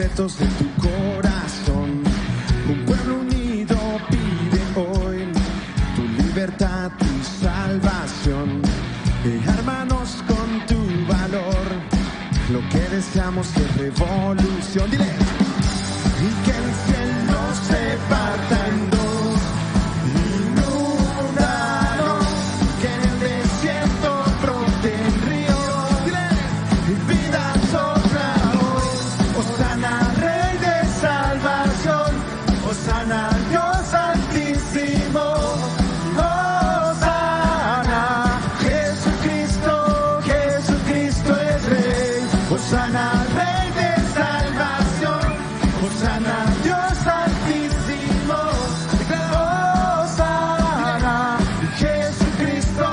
secretos de tu corazón. Un pueblo unido pide hoy tu libertad, tu salvación. Ármanos con tu valor, lo que deseamos es revolución. Dile. Y que el cielo se parta en dos, inúndanos, que en el desierto broten ríos. Dile. Y vida sopla hoy, Hosana, Rey de salvación, Hosana, Dios altísimo. Hosana, Rey de salvación, Hosana, Dios altísimo. Hosana, Jesucristo,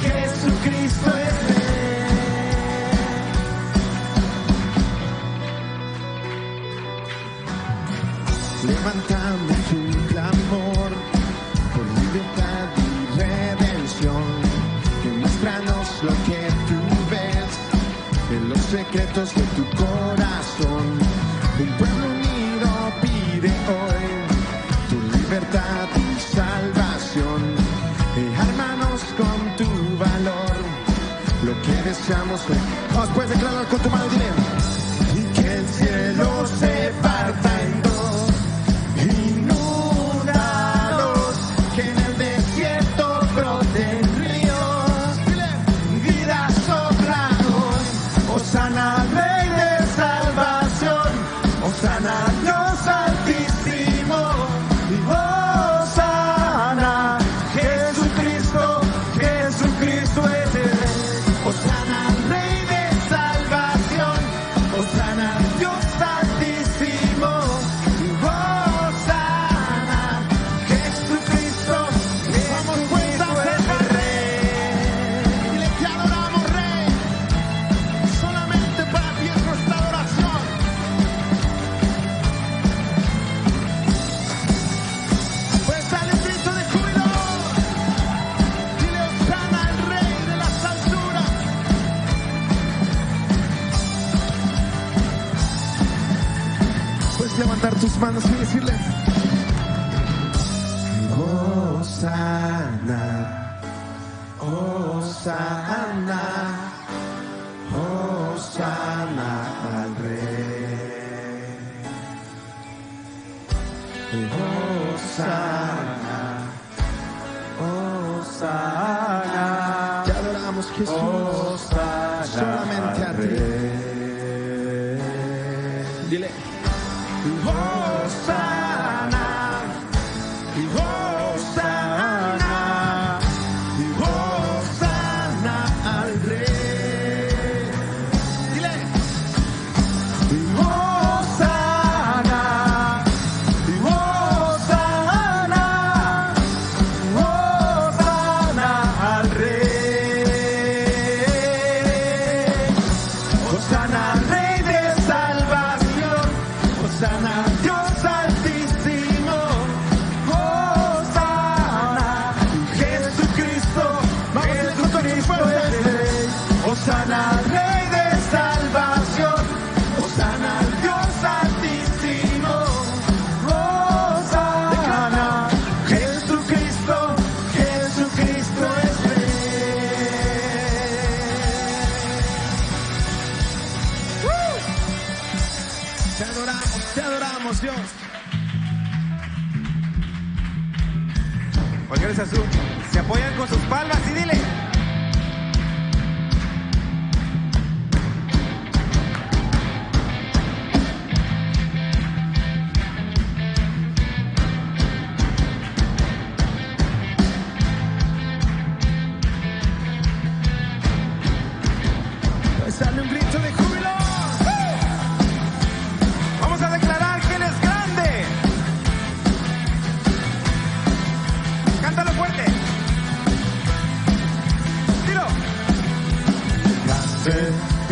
Jesucristo es Rey. Levantamos un clamor por libertad y redención. Muéstranos lo que tú ves en los secretos de tu corazón. Un pueblo unido pide hoy tu libertad y salvación. Ármanos con tu valor, lo que deseamos hoy. Vamos, puedes declarar con tu mano, dile. Y que el cielo se parta en dos, inúndanos, que en el desierto broten ríos. Dile. Vida sopla hoy, Hosana, Rey de salvación, Hosana, Dios altísimo. Hosana, Jesucristo, Jesucristo es el Rey. Hosana, Rey de salvación, Hosana, Dios altísimo. Hosana, Jesucristo, Jesucristo es el Rey. Y le te adoramos, Rey. Solamente para ti es nuestra adoración. Pues dale un grito de júbilo. Dile Hosana al Rey de las alturas. Puedes levantar tus manos y decirle: Hosana, Hosana, Hosana al Rey. Hosana, Hosana. Te adoramos, Jesús. Hosana, solamente a ti. Dile. Hosana, Hosana, Hosana al Rey. Dile. Hosana, Hosana, Hosana al Rey. Hosana, Rey de salvación, Hosana, Dios altísimo. Hosana, Jesucristo, Jesucristo es Rey. Hosana, Rey de salvación, Hosana, Dios altísimo. Hosana, Jesucristo, Jesucristo es Rey. Te adoramos, Dios. Cualquier azul, se apoyan con sus palmas y dile. Pues dale un grito de júbilo. Vamos a declarar que Él es grande. Cántalo fuerte. Dilo. Grande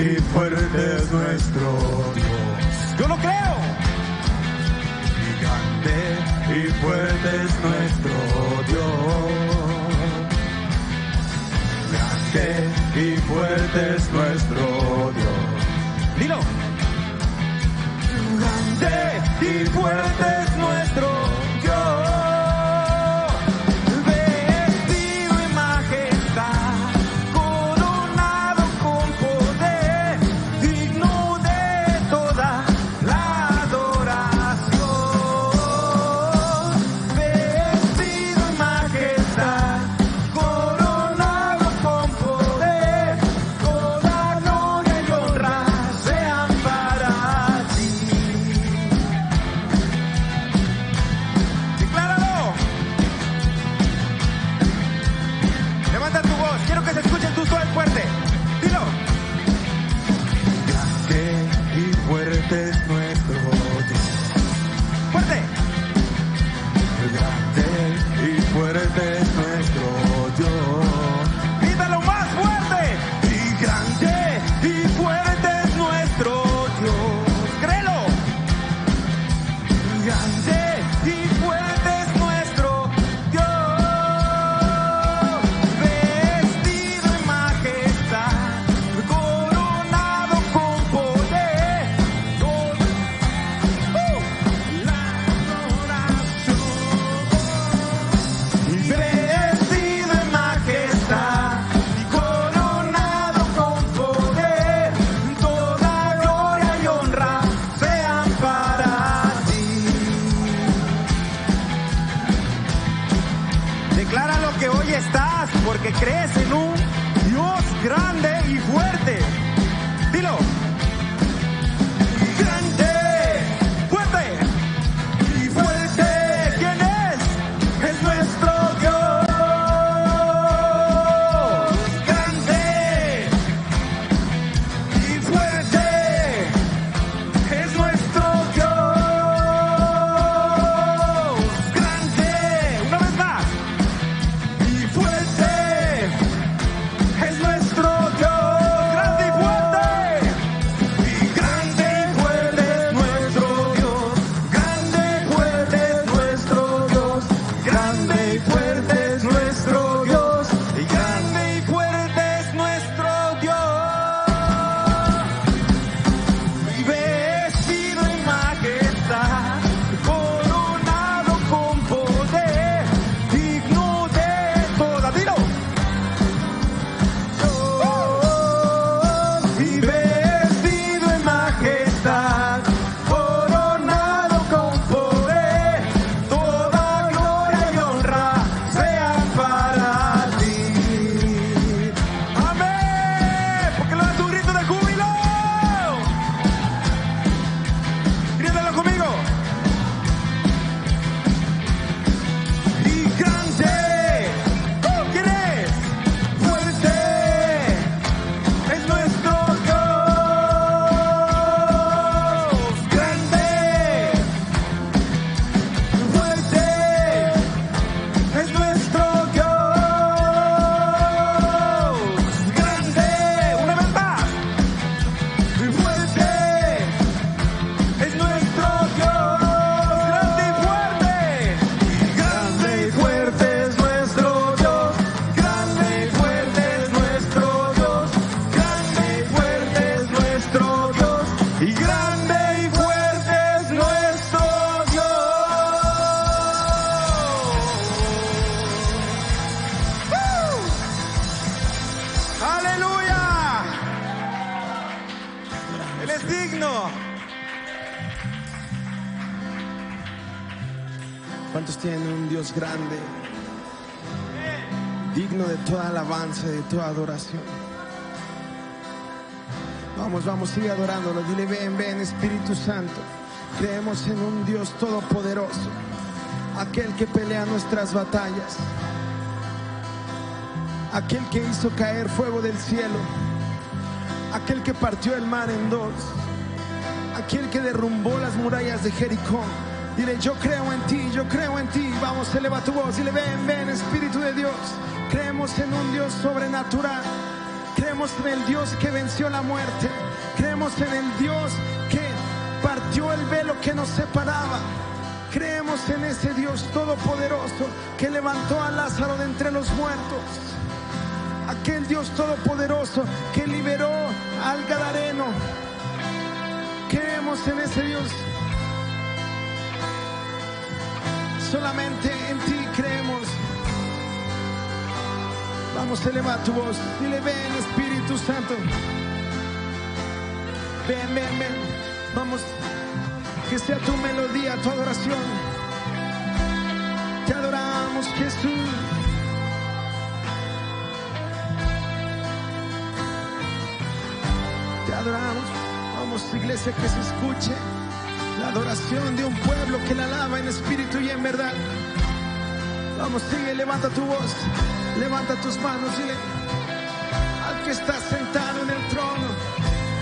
y fuerte es nuestro Dios. Yo lo creo. Grande y fuerte es nuestro Dios. Grande y fuerte es nuestro Dios. Dilo. Grande y fuerte es nuestro Dios. Vestido en majestad, coronado con poder, digno de toda la adoración. Vestido en majestad, coronado con poder, toda gloria y honra sean para ti. Decláralo. Levanta tu voz, quiero que se escuchen tus voces fuerte. Dilo. Grande y fuerte es nuestro Dios. Fuerte. Grande y fuerte es nuestro Dios. Grítalo más fuerte. Y grande y fuerte es nuestro Dios. Créelo. Grande y fuerte es nuestro Dios. Vestido en majestad, coronado con poder, toda la adoración. Vestido en majestad y coronado con poder, toda gloria y honra sean para ti. Declara lo que hoy estás, porque crees en un Dios grande y fuerte. Dilo. Grande, fuerte y fuerte. ¿Quién es? Es nuestro Dios. Grande y fuerte es nuestro Dios. Grande, una vez más. Y fuerte es nuestro Dios. Grande y fuerte. Y grande y fuerte es nuestro Dios. Grande y fuerte es nuestro Dios. Grande y fuerte es nuestro Dios. Y grande y fuerte es nuestro Dios. Vestido en majestad, coronado con poder, digno de toda. Dilo. Y vestido en majestad, coronado con poder, toda gloria y honra sean para ti. Amén. Porque lo das un grito de júbilo. Grítalo conmigo. Y grande, ¿quién es? Fuerte es nuestro Dios. Grande, fuerte es nuestro Dios. Grande, una vez más. Fuerte es nuestro Dios. Grande y fuerte. Grande y fuerte es nuestro Dios. Grande y fuerte es nuestro Dios. Grande y fuerte es nuestro Dios. Y grande y fuerte es nuestro Dios. ¡Aleluya! Él es digno. ¿Cuántos tienen un Dios grande, digno de toda alabanza y de toda adoración? Vamos, vamos, sigue adorándolo. Dile, ven, ven, Espíritu Santo. Creemos en un Dios todopoderoso, aquel que pelea nuestras batallas, aquel que hizo caer fuego del cielo, aquel que partió el mar en dos, aquel que derrumbó las murallas de Jericó. Dile, yo creo en ti, yo creo en ti. Vamos, eleva tu voz, dile, ven, ven, Espíritu de Dios. Creemos en un Dios sobrenatural. Creemos en el Dios que venció la muerte. Creemos en el Dios que partió el velo que nos separaba. Creemos en ese Dios todopoderoso que levantó a Lázaro de entre los muertos. Aquel Dios todopoderoso que liberó al Gadareno. Creemos en ese Dios. Solamente en ti creemos. Vamos a elevar tu voz. Dile, ven Espíritu Santo. Ven, ven, ven. Vamos, que sea tu melodía, tu adoración. Te adoramos, Jesús. Te adoramos. Vamos, iglesia, que se escuche la adoración de un pueblo que la alaba en espíritu y en verdad. Vamos, sigue, levanta tu voz, levanta tus manos, dile al que está sentado en el trono,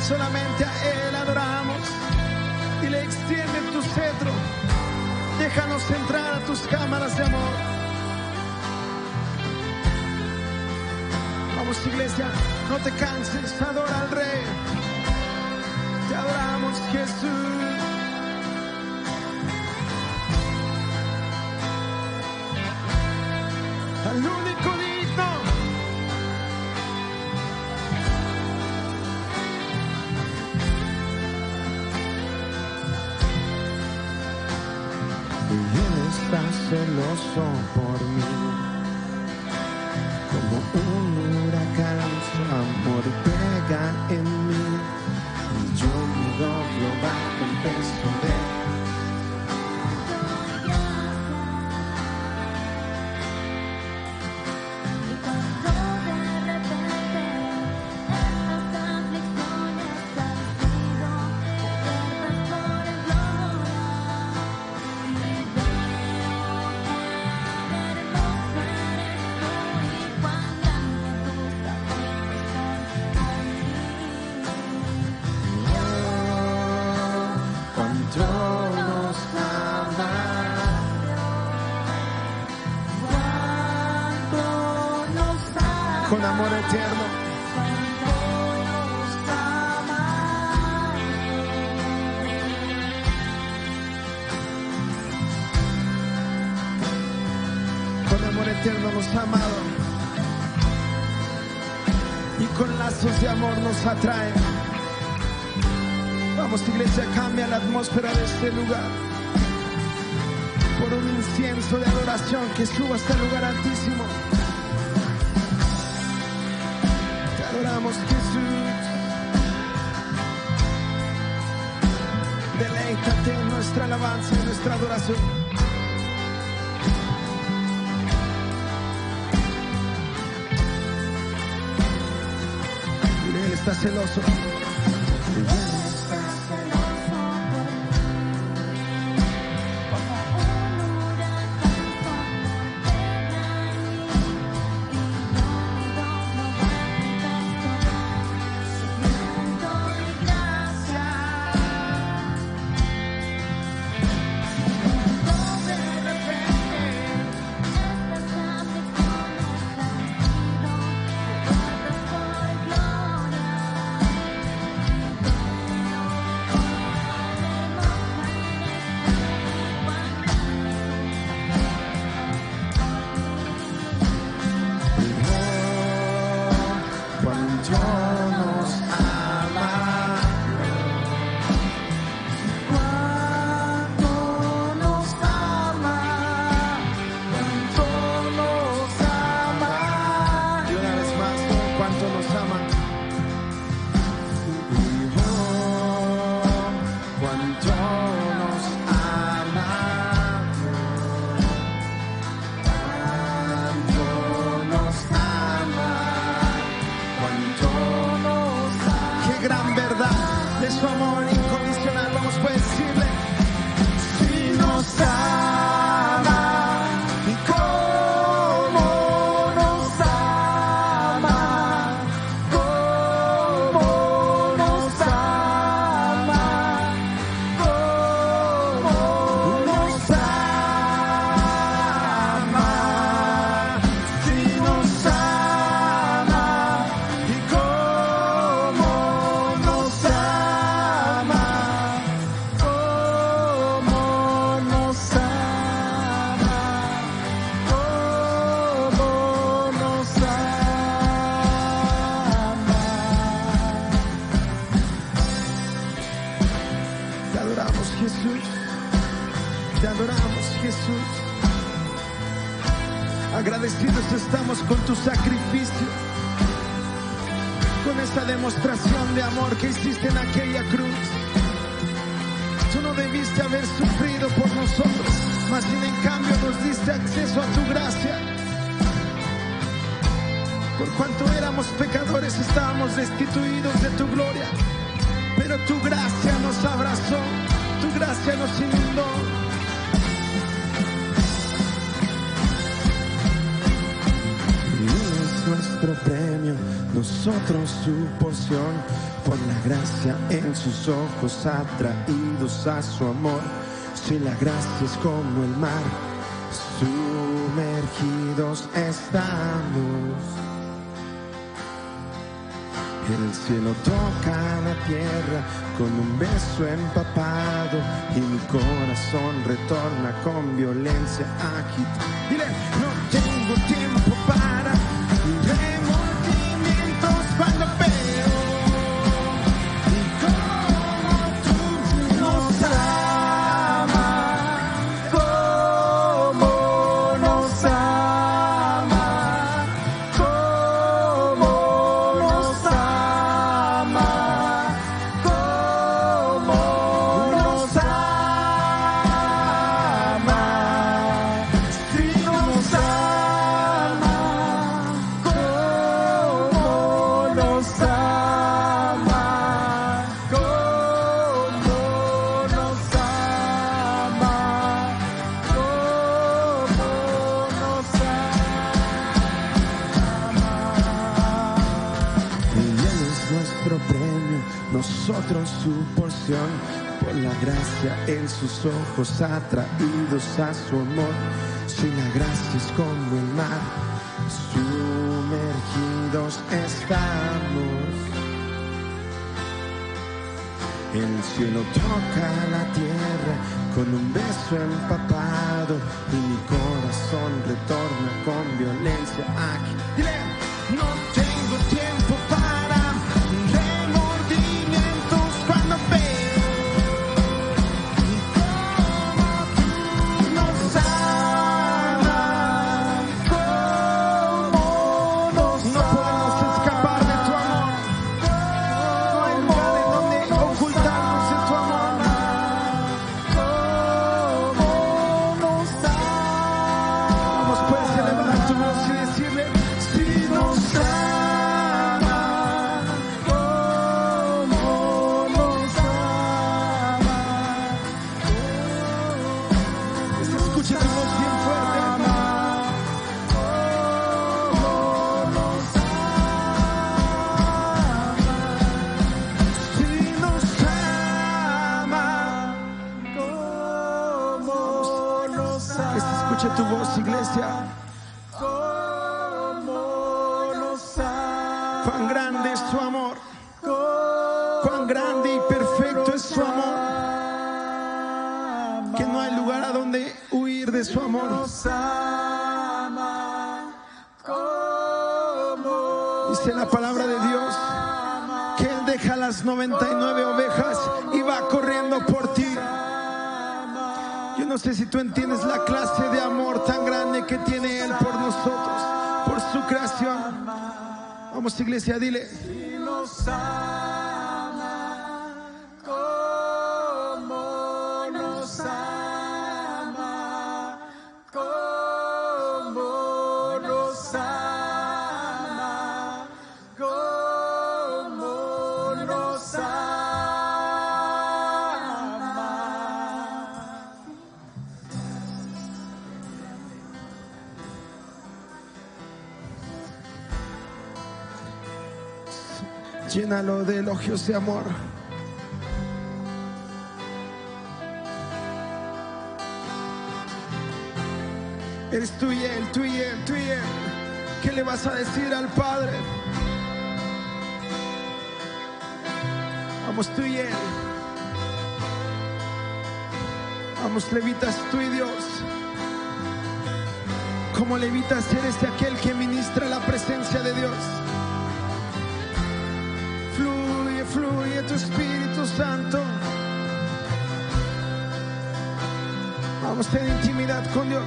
solamente a Él adoramos. Dile, extiende tu cetro, déjanos entrar a tus cámaras de amor. Vamos, iglesia, no te canses, adora al Rey. Te adoramos, Jesús. Al único digno. Y Él está celoso por mí, como un huracán su amor pega en mí, y yo me doblo bajo el peso de Él. Con amor eterno. Con amor eterno nos ha amado y con lazos de amor nos atrae. Vamos, iglesia, cambia la atmósfera de este lugar por un incienso de adoración que suba hasta el lugar altísimo. Adoramos, Jesús. Deleítate en nuestra alabanza, en nuestra adoración. Mire, Él está celoso. Cuánto Agradecidos estamos con tu sacrificio, con esa demostración de amor que hiciste en aquella cruz. Tú no debiste haber sufrido por nosotros, mas en cambio nos diste acceso a tu gracia. Por cuanto éramos pecadores, estábamos destituidos de tu gloria, pero tu gracia nos abrazó, tu gracia nos inundó. Nuestro premio, nosotros su porción, por la gracia en sus ojos atraídos a su amor. Si la gracia es como el mar, sumergidos estamos. El cielo toca la tierra con un beso empapado y mi corazón retorna con violencia agitado. Dile, no tengo tiempo para remordimientos cuando veo y cómo tú nos amas, cómo nos amas, cómo nos amas, cómo nos amas, si nos amas, cómo nos amas, cómo nos amas, cómo nos amas. Y Él es nuestro premio, nosotros su porción, por la gracia en sus ojos atraídos a su amor. Si la gracia es como el mar, sumergidos estamos. El cielo toca la tierra con un beso empapado y mi corazón retorna con violencia aquí. Dile, no tengo tiempo para remordimientos cuando veo y cómo tú nos amas, cómo nos amas. No podemos escapar de tu amor. No hay lugar en donde ocultarnos de tu amor. Cómo nos amas. Vamos, puedes elevar tu voz y decirle, si nos amas, cómo nos amas. Escucha tu voz bien fuerte. Cómo nos amas. Si nos amas, cómo nos amas. Que se escuche tu voz, iglesia. Cómo nos amas. Cuán grande es tu amor. Cuán grande y perfecto es su amor. Que no hay lugar a donde huir de su amor. Dice la palabra de Dios que Él deja las 99 ovejas y va corriendo por ti. Yo no sé si tú entiendes la clase de amor tan grande que tiene Él por nosotros, por su creación. Vamos, iglesia, dile. Llénalo de elogios de amor. Eres tú y Él, tú y Él, tú y Él. ¿Qué le vas a decir al Padre? Vamos, tú y Él. Vamos, levitas, tú y Dios. Como levitas eres de aquel que ministra la presencia de Dios. Fluye, fluye tu Espíritu Santo. Vamos, ten intimidad con Dios.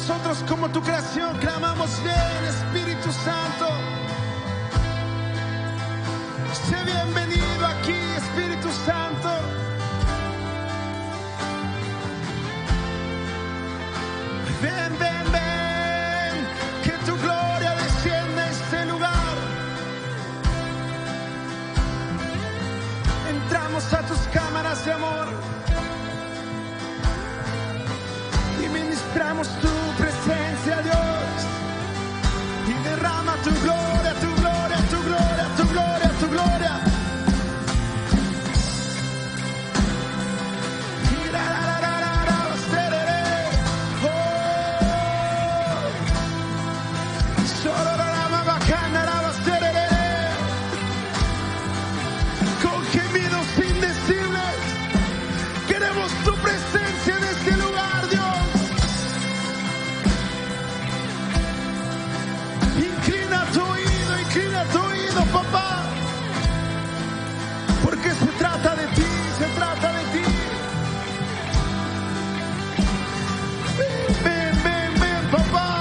nosotros como tu creación clamamos: ven, Espíritu Santo. Sé bienvenido aquí, Espíritu Santo. Ven, ven, ven, que tu gloria descienda a este lugar. Entramos a tus cámaras de amor y ministramos tu presencia, Dios, y derrama tu gloria, tu gloria, tu gloria, tu gloria, tu gloria. Con gemidos indecibles queremos tu presencia en este lugar, Dios. Inclina tu oído, papá, porque se trata de ti, se trata de ti. Ven, ven, ven, papá.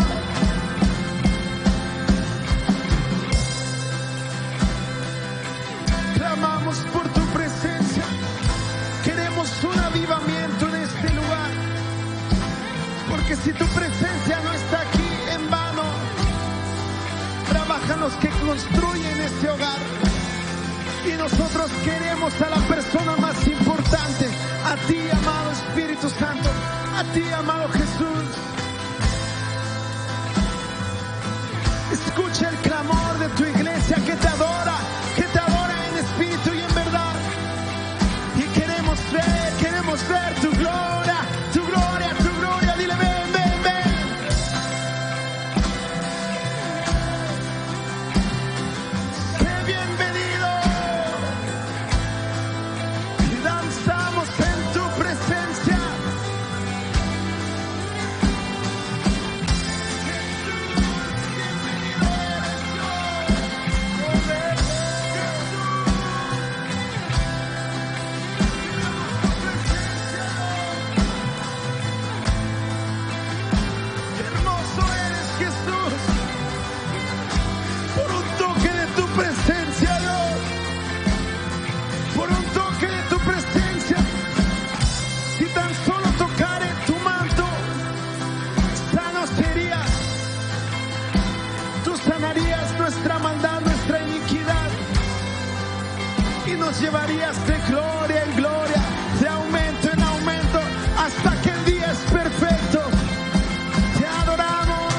Clamamos por tu presencia. Queremos un avivamiento en este lugar, porque si tu presencia no está aquí, en vano trabajan los que construyen este hogar. Y nosotros queremos a la persona más importante, a ti, amado Espíritu Santo, a ti, amado Jesús. Escucha el clamor de tu iglesia que te adora en espíritu y en verdad. Y queremos ver tu gloria, tu gloria, tu gloria. Dile: ven, ven, ven. Sé bienvenido. Y danzamos en tu presencia. Llevarías de gloria en gloria, de aumento en aumento, hasta que el día es perfecto. Te adoramos.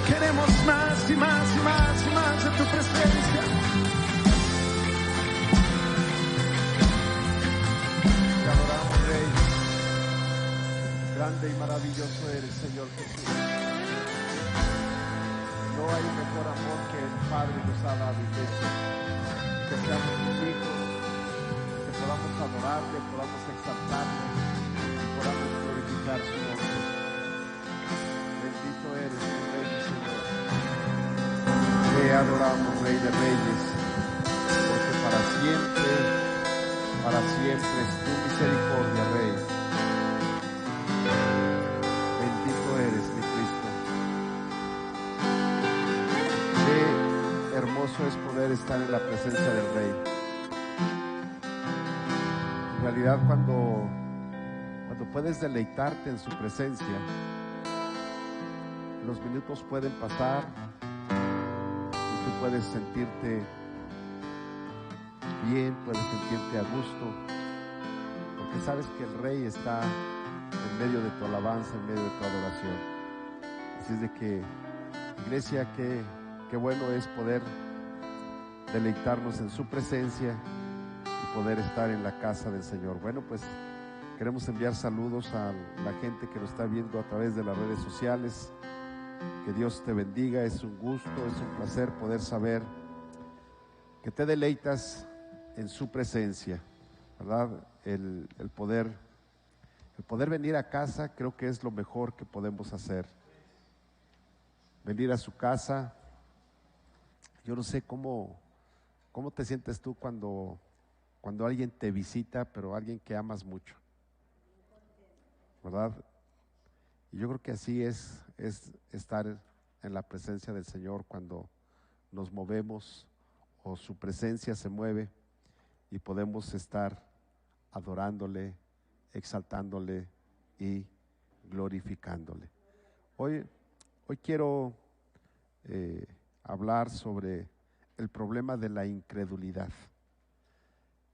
Queremos más y más y más y más de tu presencia. Te adoramos, Rey. Grande y maravilloso eres, Señor Jesús. No hay mejor amor que el Padre nos ha dado, Iglesia. Que seamos tus hijos, que podamos adorarle, podamos exaltarle, podamos glorificar su nombre. Bendito eres, mi Rey y Señor. Te adoramos, Rey de Reyes, porque para siempre es tu misericordia, Rey. Bendito eres, mi Cristo. Qué hermoso es poder estar en la presencia del Rey. En realidad, cuando puedes deleitarte en su presencia, los minutos pueden pasar y tú puedes sentirte bien, puedes sentirte a gusto, porque sabes que el Rey está en medio de tu alabanza, en medio de tu adoración. Así es de que, iglesia, qué bueno es poder deleitarnos en su presencia y poder estar en la casa del Señor. Bueno, pues Queremos enviar saludos a la gente que nos está viendo a través de las redes sociales. Que Dios te bendiga, es un gusto, es un placer poder saber que te deleitas en su presencia, ¿verdad? El poder venir a casa creo que es lo mejor que podemos hacer. Venir a su casa. Yo no sé cómo te sientes tú cuando alguien te visita, pero alguien que amas mucho, ¿verdad? Y yo creo que así es estar en la presencia del Señor cuando nos movemos o su presencia se mueve y podemos estar adorándole, exaltándole y glorificándole. Hoy quiero hablar sobre el problema de la incredulidad.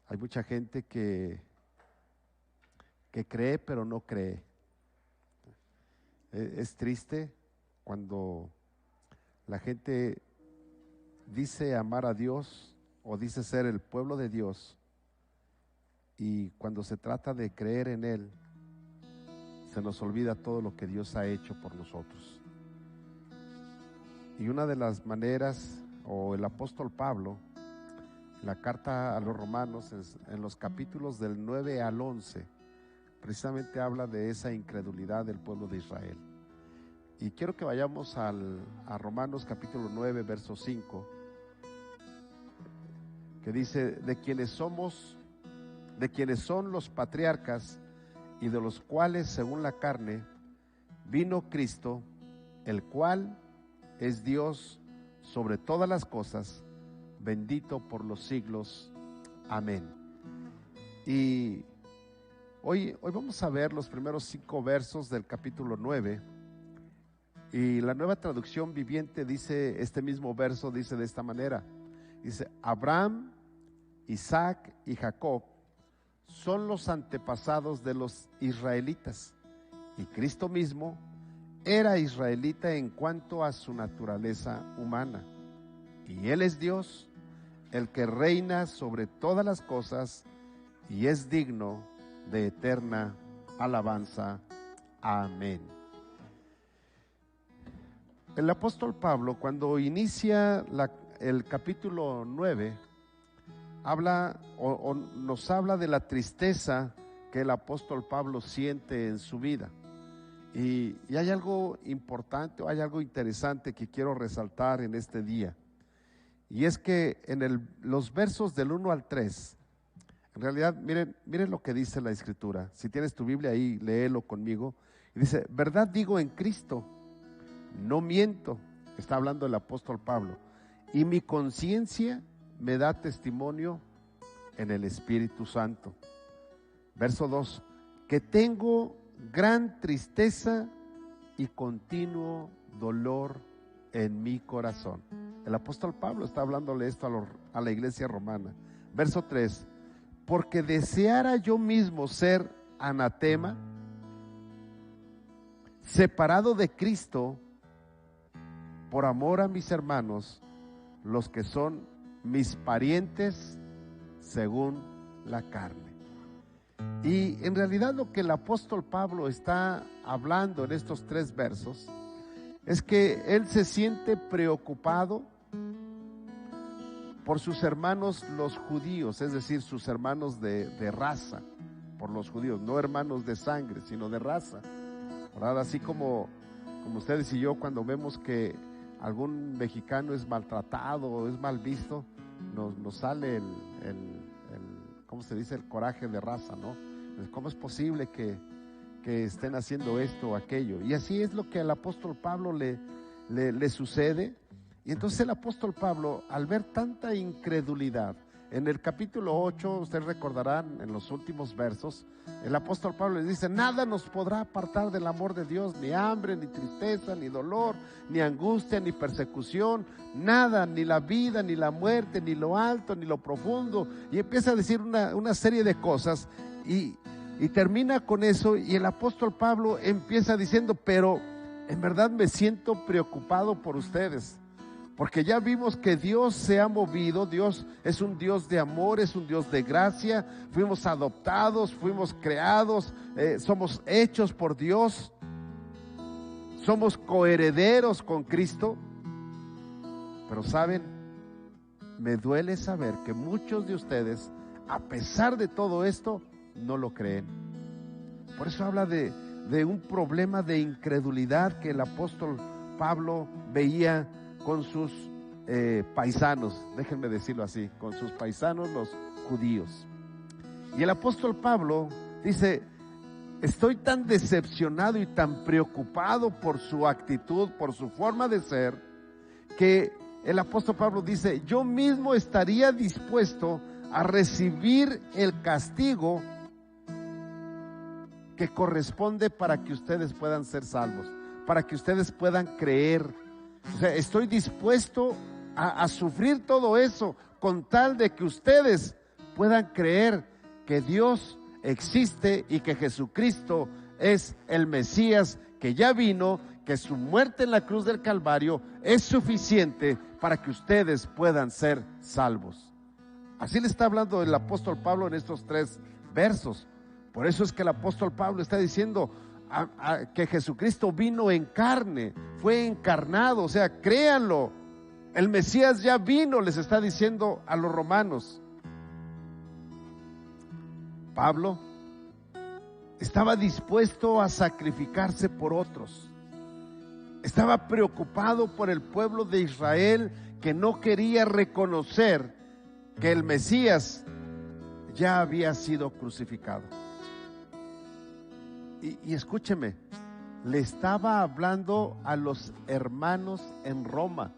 Hay mucha gente que cree pero no cree. Es triste cuando la gente dice amar a Dios o dice ser el pueblo de Dios, y cuando se trata de creer en Él, se nos olvida todo lo que Dios ha hecho por nosotros. Y una de las maneras, o el apóstol Pablo, en la carta a los Romanos, en los capítulos del 9 al 11, precisamente habla de esa incredulidad del pueblo de Israel. Y quiero que vayamos a Romanos capítulo 9, verso 5, que dice: de quienes son los patriarcas, y de los cuales según la carne vino Cristo, el cual es Dios sobre todas las cosas, bendito por los siglos. Amén. Y hoy vamos a ver los primeros 5 versos del capítulo 9, y la Nueva Traducción Viviente dice, este mismo verso dice de esta manera, dice: Abraham, Isaac y Jacob son los antepasados de los israelitas, y Cristo mismo era israelita en cuanto a su naturaleza humana, y Él es Dios, el que reina sobre todas las cosas, y es digno de eterna alabanza. Amén. El apóstol Pablo, cuando inicia el capítulo 9, habla o nos habla de la tristeza que el apóstol Pablo siente en su vida. Y hay algo importante, o hay algo interesante que quiero resaltar en este día. Y es que en los versos del 1 al 3, en realidad, miren lo que dice la Escritura. Si tienes tu Biblia ahí, léelo conmigo. Y dice: verdad digo en Cristo, no miento. Está hablando el apóstol Pablo. Y mi conciencia me da testimonio en el Espíritu Santo. Verso 2, que tengo gran tristeza y continuo dolor en mi corazón. El apóstol Pablo está hablándole esto a la iglesia romana. Verso 3, porque deseara yo mismo ser anatema, separado de Cristo, por amor a mis hermanos, los que son mis parientes según la carne. Y en realidad lo que el apóstol Pablo está hablando en estos 3 versos es que él se siente preocupado por sus hermanos los judíos, es decir, sus hermanos de raza, por los judíos, no hermanos de sangre, sino de raza, ¿verdad? Así como ustedes y yo, cuando vemos que algún mexicano es maltratado o es mal visto, nos sale ¿cómo se dice? El coraje de raza, ¿no? ¿Cómo es posible que estén haciendo esto o aquello? Y así es lo que al apóstol Pablo le sucede. Y entonces el apóstol Pablo, al ver tanta incredulidad, en el capítulo 8, ustedes recordarán en los últimos versos, el apóstol Pablo les dice: nada nos podrá apartar del amor de Dios, ni hambre, ni tristeza, ni dolor, ni angustia, ni persecución, nada, ni la vida, ni la muerte, ni lo alto, ni lo profundo. Y empieza a decir una serie de cosas y termina con eso, y el apóstol Pablo empieza diciendo: pero en verdad me siento preocupado por ustedes, Porque ya vimos que Dios se ha movido. Dios es un Dios de amor, es un Dios de gracia. Fuimos adoptados, fuimos creados, somos hechos por Dios. Somos coherederos con Cristo. Pero ¿saben? Me duele saber que muchos de ustedes, a pesar de todo esto, no lo creen. Por eso habla de un problema de incredulidad que el apóstol Pablo veía con sus paisanos, déjenme decirlo así, con sus paisanos los judíos. Y el apóstol Pablo dice: estoy tan decepcionado y tan preocupado por su actitud, por su forma de ser, que el apóstol Pablo dice: yo mismo estaría dispuesto a recibir el castigo que corresponde para que ustedes puedan ser salvos, para que ustedes puedan creer. O sea, estoy dispuesto a sufrir todo eso con tal de que ustedes puedan creer que Dios existe y que Jesucristo es el Mesías que ya vino, que su muerte en la cruz del Calvario es suficiente para que ustedes puedan ser salvos. Así le está hablando el apóstol Pablo en estos 3 versos. Por eso es que el apóstol Pablo está diciendo que Jesucristo vino en carne, fue encarnado. O sea, créanlo, el Mesías ya vino, les está diciendo a los romanos. Pablo estaba dispuesto a sacrificarse por otros. Estaba preocupado por el pueblo de Israel, que no quería reconocer que el Mesías ya había sido crucificado. Y escúcheme, le estaba hablando a los hermanos en Roma.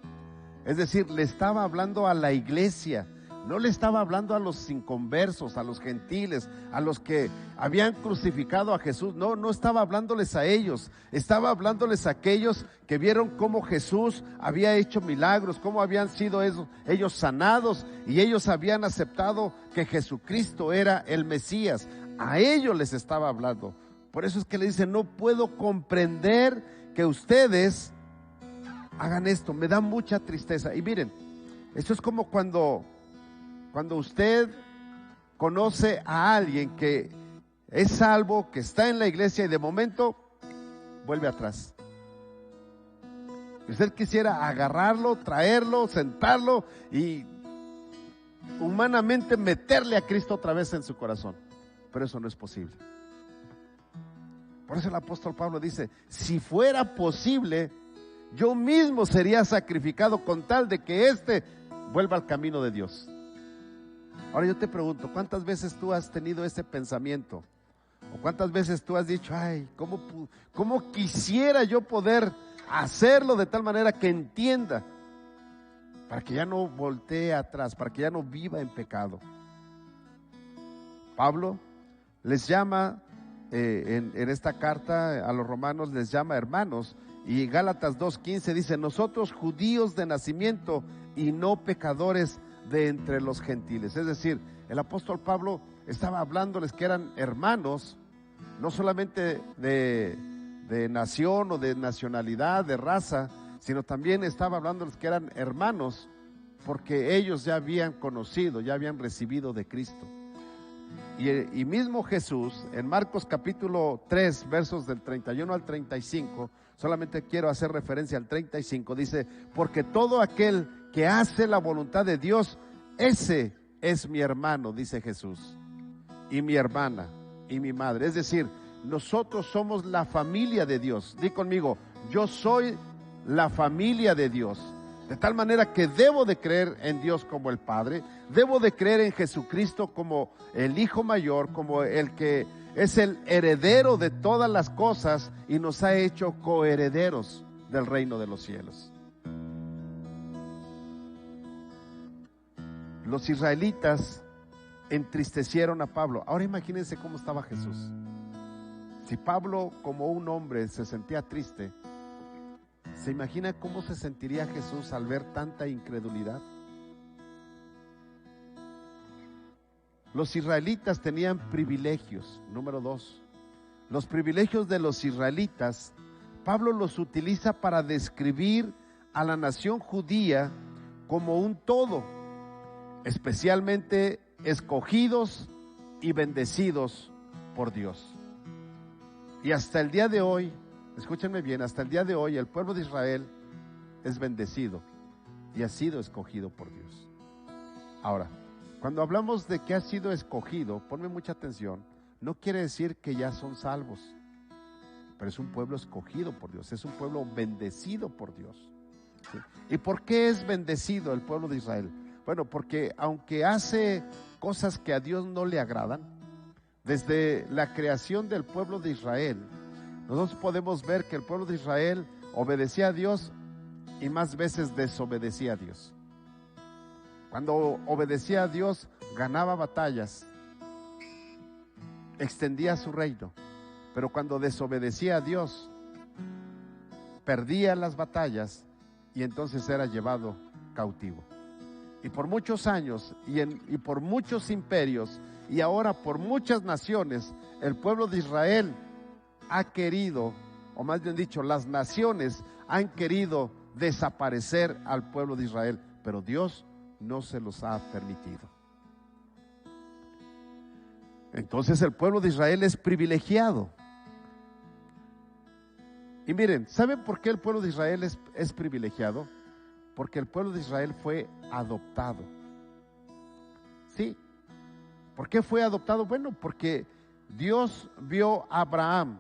Es decir, le estaba hablando a la iglesia. No le estaba hablando a los inconversos, a los gentiles, a los que habían crucificado a Jesús. No estaba hablándoles a ellos. Estaba hablándoles a aquellos que vieron cómo Jesús había hecho milagros, cómo habían sido ellos sanados, y ellos habían aceptado que Jesucristo era el Mesías. A ellos les estaba hablando. Por eso es que le dice: no puedo comprender que ustedes hagan esto. Me da mucha tristeza. Y miren, esto es como cuando usted conoce a alguien que es salvo, que está en la iglesia, y de momento vuelve atrás. Y usted quisiera agarrarlo, traerlo, sentarlo y humanamente meterle a Cristo otra vez en su corazón. Pero eso no es posible. Por eso el apóstol Pablo dice: si fuera posible, yo mismo sería sacrificado con tal de que éste vuelva al camino de Dios. Ahora yo te pregunto, ¿cuántas veces tú has tenido ese pensamiento? ¿O cuántas veces tú has dicho: ay, ¿cómo quisiera yo poder hacerlo de tal manera que entienda, para que ya no voltee atrás, para que ya no viva en pecado? Pablo les llama en esta carta a los romanos, les llama hermanos. Y Gálatas 2:15 dice: nosotros judíos de nacimiento y no pecadores de entre los gentiles. Es decir, el apóstol Pablo estaba hablándoles que eran hermanos, no solamente de nación o de nacionalidad, de raza, sino también estaba hablándoles que eran hermanos porque ellos ya habían conocido, ya habían recibido de Cristo. Y mismo Jesús, en Marcos capítulo 3, versos del 31 al 35, solamente quiero hacer referencia al 35, dice: porque todo aquel que hace la voluntad de Dios, ese es mi hermano, dice Jesús, y mi hermana, y mi madre. Es decir, nosotros somos la familia de Dios. Di conmigo: yo soy la familia de Dios. De tal manera que debo de creer en Dios como el Padre, debo de creer en Jesucristo como el Hijo mayor, como el que es el heredero de todas las cosas y nos ha hecho coherederos del reino de los cielos. Los israelitas entristecieron a Pablo. Ahora imagínense cómo estaba Jesús. Si Pablo, como un hombre, se sentía triste, ¿se imagina cómo se sentiría Jesús al ver tanta incredulidad? Los israelitas tenían privilegios. Número 2, los privilegios de los israelitas, Pablo los utiliza para describir a la nación judía como un todo, especialmente escogidos y bendecidos por Dios. Y hasta el día de hoy, escúchenme bien, hasta el día de hoy el pueblo de Israel es bendecido y ha sido escogido por Dios. Ahora, cuando hablamos de que ha sido escogido, ponme mucha atención, no quiere decir que ya son salvos, pero es un pueblo escogido por Dios, es un pueblo bendecido por Dios. ¿Sí? ¿Y por qué es bendecido el pueblo de Israel? Bueno, porque aunque hace cosas que a Dios no le agradan, desde la creación del pueblo de Israel, nosotros podemos ver que el pueblo de Israel obedecía a Dios y más veces desobedecía a Dios. Cuando obedecía a Dios, ganaba batallas, extendía su reino, pero cuando desobedecía a Dios, perdía las batallas y entonces era llevado cautivo. Y por muchos años y por muchos imperios y ahora por muchas naciones, el pueblo de Israel ha querido, o más bien dicho, las naciones han querido desaparecer al pueblo de Israel, pero Dios no se los ha permitido. Entonces el pueblo de Israel es privilegiado. Y miren, ¿saben por qué el pueblo de Israel es privilegiado? Porque el pueblo de Israel fue adoptado. Sí. ¿Por qué fue adoptado? Bueno, porque Dios vio a Abraham.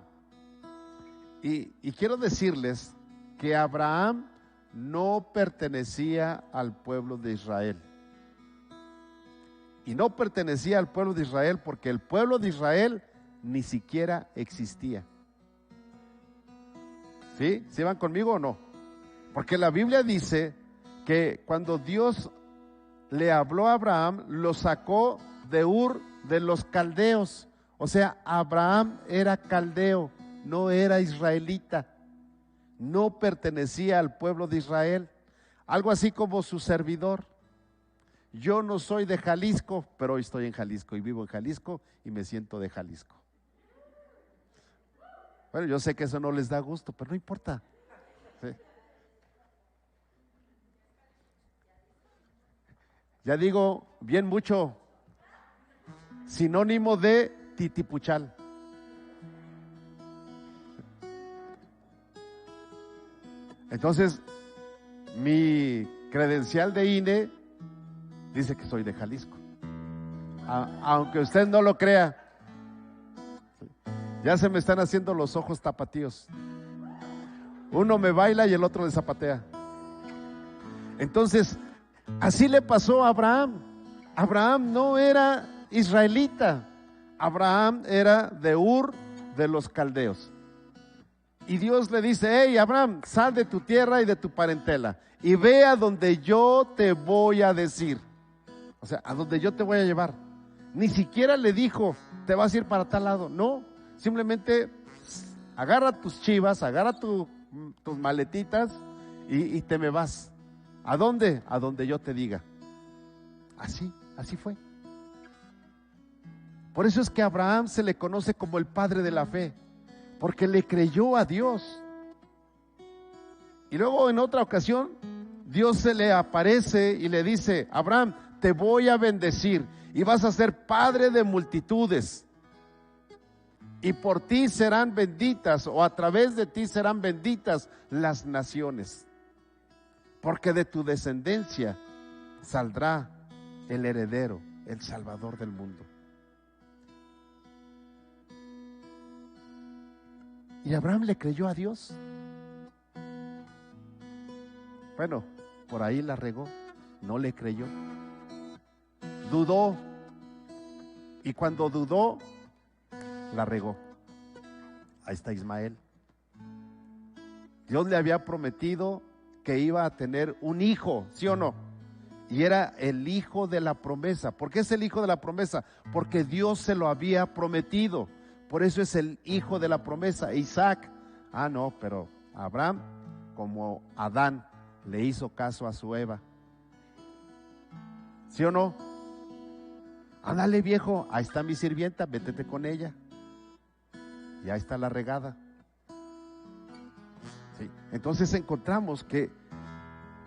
Y quiero decirles que Abraham no pertenecía al pueblo de Israel. Y no pertenecía al pueblo de Israel porque el pueblo de Israel ni siquiera existía. ¿Sí? ¿Sí van conmigo o no? Porque la Biblia dice que cuando Dios le habló a Abraham, lo sacó de Ur de los caldeos. O sea, Abraham era caldeo, no era israelita. No pertenecía al pueblo de Israel. Algo así como su servidor. Yo no soy de Jalisco, pero hoy estoy en Jalisco y vivo en Jalisco y me siento de Jalisco. Bueno, yo sé que eso no les da gusto, pero no importa. ¿Sí? Ya digo bien mucho, sinónimo de titipuchal. Entonces, mi credencial de INE dice que soy de Jalisco. Aunque usted no lo crea, ya se me están haciendo los ojos tapatíos. Uno me baila y el otro le zapatea. Entonces, así le pasó a Abraham. Abraham no era israelita. Abraham era de Ur de los caldeos. Y Dios le dice: hey Abraham, sal de tu tierra y de tu parentela y ve a donde yo te voy a decir. O sea, a donde yo te voy a llevar. Ni siquiera le dijo, te vas a ir para tal lado. No, simplemente agarra tus chivas, agarra tus maletitas y te me vas. ¿A dónde? A donde yo te diga. Así fue. Por eso es que a Abraham se le conoce como el padre de la fe, porque le creyó a Dios. Y luego en otra ocasión Dios se le aparece y le dice: Abraham, te voy a bendecir y vas a ser padre de multitudes, y por ti serán benditas, o a través de ti serán benditas las naciones, porque de tu descendencia saldrá el heredero, el salvador del mundo. Y Abraham le creyó a Dios. Bueno, por ahí la regó, no le creyó, dudó, y cuando dudó, la regó. Ahí está Ismael. Dios le había prometido que iba a tener un hijo, ¿sí o no? Y era el hijo de la promesa. ¿Por qué es el hijo de la promesa? Porque Dios se lo había prometido. Por eso es el hijo de la promesa. Isaac, no, pero Abraham, como Adán, le hizo caso a su Eva. ¿Sí o no? Ándale viejo, ahí está mi sirvienta, vétete con ella. Y ahí está la regada. Sí. Entonces encontramos que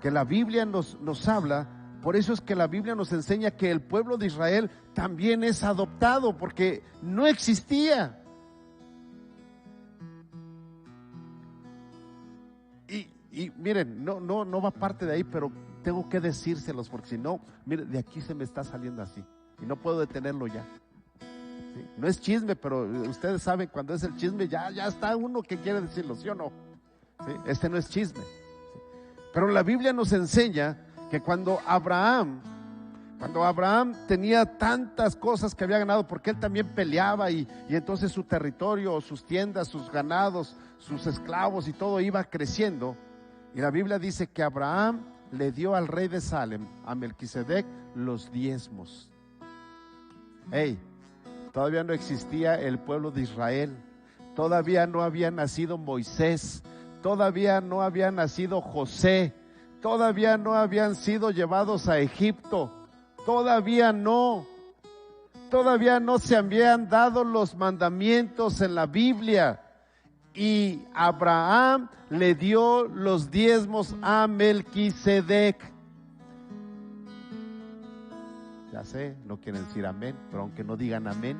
que la Biblia nos habla. Por eso es que la Biblia nos enseña que el pueblo de Israel también es adoptado, porque no existía. Y miren, no va parte de ahí, pero tengo que decírselos, porque si no, miren, de aquí se me está saliendo así y no puedo detenerlo ya. ¿Sí? No es chisme, pero ustedes saben cuando es el chisme ya está uno que quiere decirlo, ¿sí o no? ¿Sí? Este no es chisme. ¿Sí? Pero la Biblia nos enseña que cuando Abraham tenía tantas cosas que había ganado, porque él también peleaba y entonces su territorio, sus tiendas, sus ganados, sus esclavos y todo iba creciendo. Y la Biblia dice que Abraham le dio al rey de Salem, a Melquisedec, los diezmos. Todavía no existía el pueblo de Israel, todavía no había nacido Moisés, todavía no había nacido José, todavía no habían sido llevados a Egipto, todavía no se habían dado los mandamientos en la Biblia. Y Abraham le dio los diezmos a Melquisedec. Ya sé, no quieren decir amén, pero aunque no digan amén.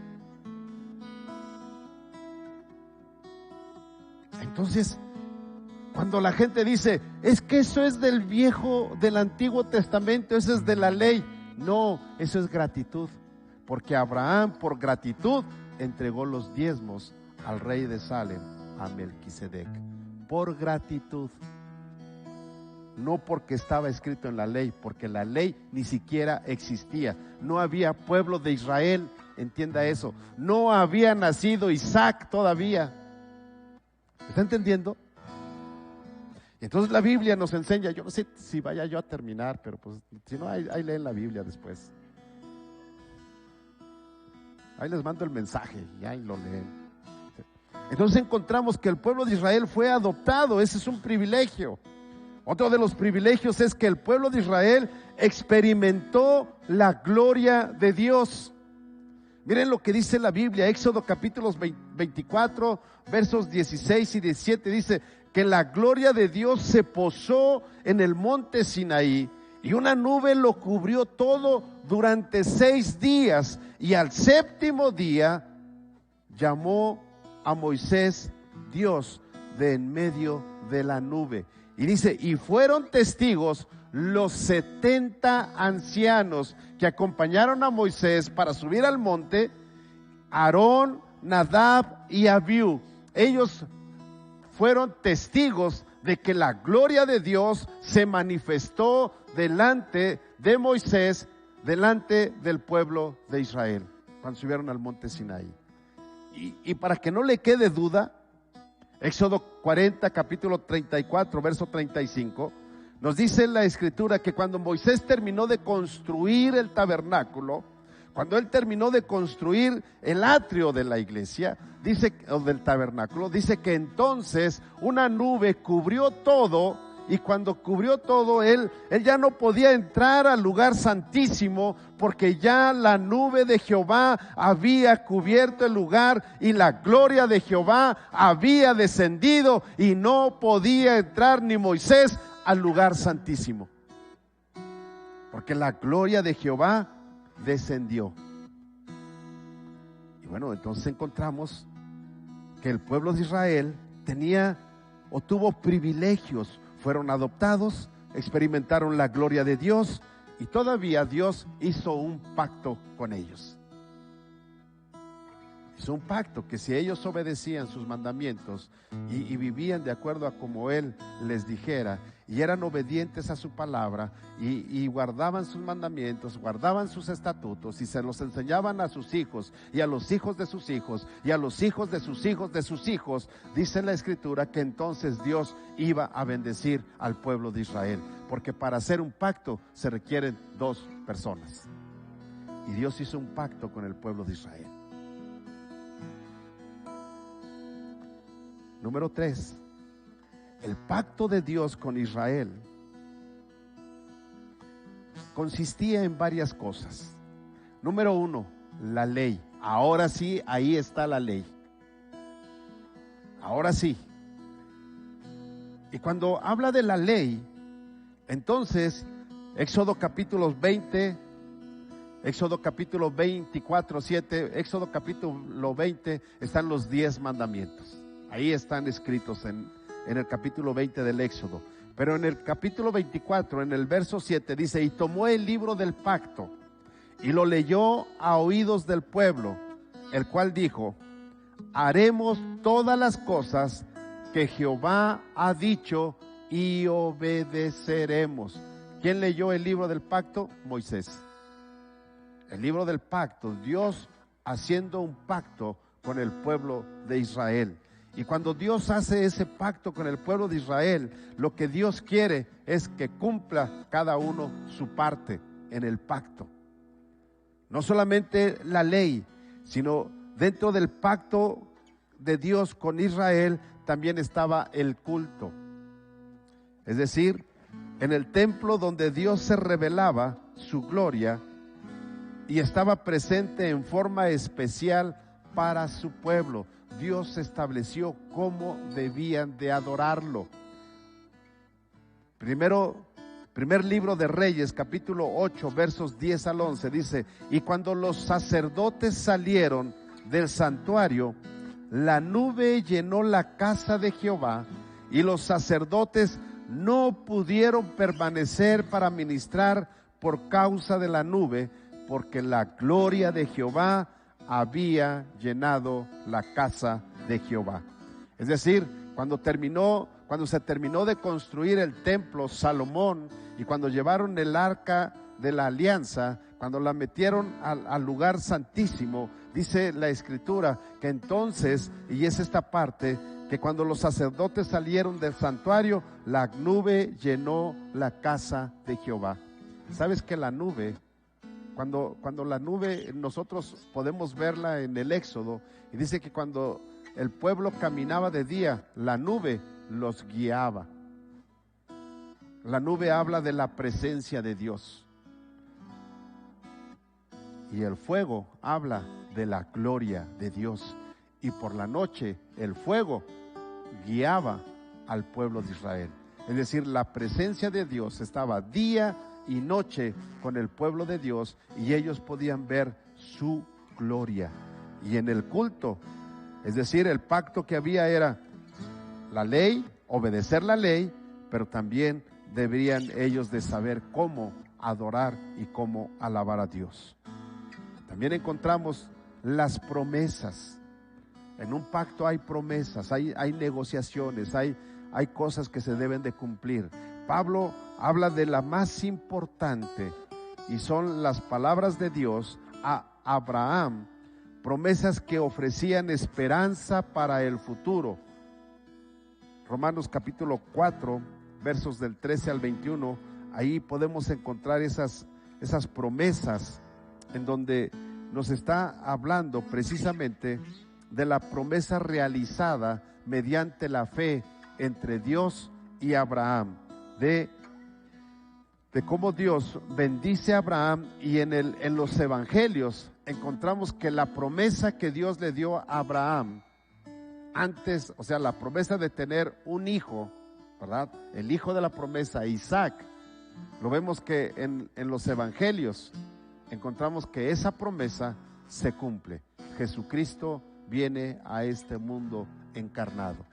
Entonces, cuando la gente dice, es que eso es del Antiguo Testamento, eso es de la ley. No, eso es gratitud, porque Abraham por gratitud entregó los diezmos al rey de Salem, a Melquisedec, por gratitud, no porque estaba escrito en la ley, porque la ley ni siquiera existía, no había pueblo de Israel, entienda eso, no había nacido Isaac todavía. ¿Está entendiendo? Entonces la Biblia nos enseña, yo no sé si vaya yo a terminar, pero pues si no, ahí leen la Biblia después. Ahí les mando el mensaje y ahí lo leen. Entonces encontramos que el pueblo de Israel fue adoptado, ese es un privilegio. Otro de los privilegios es que el pueblo de Israel experimentó la gloria de Dios. Miren lo que dice la Biblia, Éxodo capítulos 24, versos 16 y 17, dice que la gloria de Dios se posó en el monte Sinaí y una nube lo cubrió todo durante 6 días, y al 7º día llamó a Moisés Dios de en medio de la nube. Y dice, y fueron testigos los 70 ancianos que acompañaron a Moisés para subir al monte, Aarón, Nadab y Abiú. Ellos fueron testigos de que la gloria de Dios se manifestó delante de Moisés, delante del pueblo de Israel, cuando subieron al monte Sinaí. Y para que no le quede duda, Éxodo 40, capítulo 34, verso 35, nos dice en la escritura que cuando Moisés terminó de construir el tabernáculo, cuando él terminó de construir el atrio de la iglesia, dice, o del tabernáculo, dice que entonces una nube cubrió todo, y cuando cubrió todo, él ya no podía entrar al lugar santísimo, porque ya la nube de Jehová había cubierto el lugar y la gloria de Jehová había descendido, y no podía entrar ni Moisés al lugar santísimo, porque la gloria de Jehová descendió. Y bueno, entonces encontramos que el pueblo de Israel tuvo privilegios, fueron adoptados, experimentaron la gloria de Dios, y todavía Dios hizo un pacto con ellos. Hizo un pacto que si ellos obedecían sus mandamientos y vivían de acuerdo a como Él les dijera, y eran obedientes a su palabra, y guardaban sus mandamientos, guardaban sus estatutos, y se los enseñaban a sus hijos, y a los hijos de sus hijos, y a los hijos de sus hijos de sus hijos, dice la escritura que entonces Dios iba a bendecir al pueblo de Israel, porque para hacer un pacto se requieren 2 personas, y Dios hizo un pacto con el pueblo de Israel. Número 3, el pacto de Dios con Israel consistía en varias cosas. Número 1, la ley. Ahora sí, ahí está la ley. Ahora sí. Y cuando habla de la ley, Entonces, Éxodo capítulo 20, Éxodo capítulo 24, 7, Éxodo capítulo 20, están los 10 mandamientos. Ahí están escritos en el capítulo 20 del Éxodo. Pero en el capítulo 24, en el verso 7, dice: y tomó el libro del pacto y lo leyó a oídos del pueblo, el cual dijo: haremos todas las cosas que Jehová ha dicho y obedeceremos. ¿Quién leyó el libro del pacto? Moisés. El libro del pacto, Dios haciendo un pacto con el pueblo de Israel. Y cuando Dios hace ese pacto con el pueblo de Israel, lo que Dios quiere es que cumpla cada uno su parte en el pacto. No solamente la ley, sino dentro del pacto de Dios con Israel también estaba el culto. Es decir, en el templo donde Dios se revelaba su gloria y estaba presente en forma especial para su pueblo. Dios estableció cómo debían de adorarlo. Primer libro de Reyes, capítulo 8, versos 10 al 11, dice: y cuando los sacerdotes salieron del santuario, la nube llenó la casa de Jehová, y los sacerdotes no pudieron permanecer para ministrar por causa de la nube, porque la gloria de Jehová había llenado la casa de Jehová. Es decir, cuando se terminó de construir el templo, Salomón, y cuando llevaron el arca de la alianza, cuando la metieron al lugar santísimo, dice la escritura que entonces, y es esta parte, que cuando los sacerdotes salieron del santuario, la nube llenó la casa de Jehová. ¿Sabes que la nube, cuando la nube, nosotros podemos verla en el Éxodo, y dice que cuando el pueblo caminaba de día, la nube los guiaba. La nube habla de la presencia de Dios. Y el fuego habla de la gloria de Dios. Y por la noche el fuego guiaba al pueblo de Israel. Es decir, la presencia de Dios estaba día y noche con el pueblo de Dios, y ellos podían ver su gloria. Y en el culto, es decir, el pacto que había era la ley, obedecer la ley, pero también deberían ellos de saber cómo adorar y cómo alabar a Dios. También encontramos las promesas. En un pacto hay promesas, hay negociaciones, hay cosas que se deben de cumplir. Pablo habla de la más importante, y son las palabras de Dios a Abraham, promesas que ofrecían esperanza para el futuro. Romanos capítulo 4, versos del 13 al 21, ahí podemos encontrar esas promesas en donde nos está hablando precisamente de la promesa realizada mediante la fe entre Dios y Abraham, de cómo Dios bendice a Abraham. Y en los evangelios encontramos que la promesa que Dios le dio a Abraham antes, o sea, la promesa de tener un hijo, ¿verdad? El hijo de la promesa, Isaac, lo vemos que en los evangelios encontramos que esa promesa se cumple. Jesucristo viene a este mundo encarnado.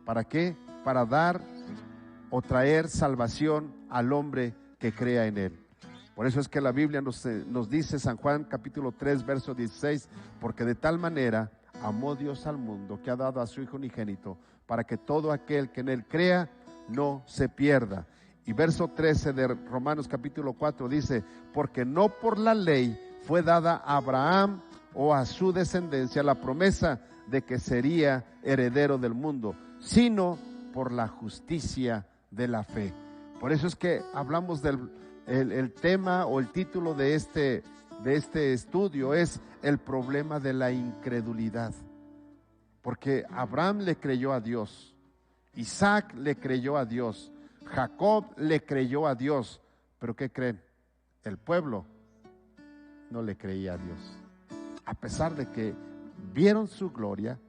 ¿Para qué? Para dar o traer salvación al hombre que crea en él. Por eso es que la Biblia nos dice, San Juan capítulo 3, verso 16, porque de tal manera amó Dios al mundo que ha dado a su Hijo unigénito, para que todo aquel que en él crea no se pierda. Y verso 13 de Romanos capítulo 4 dice, porque no por la ley fue dada a Abraham o a su descendencia la promesa de que sería heredero del mundo, sino por la justicia de la fe. Por eso es que hablamos el tema o el título de este estudio es el problema de la incredulidad. Porque Abraham le creyó a Dios, Isaac le creyó a Dios, Jacob le creyó a Dios, pero ¿qué creen? El pueblo no le creía a Dios. A pesar de que vieron su gloria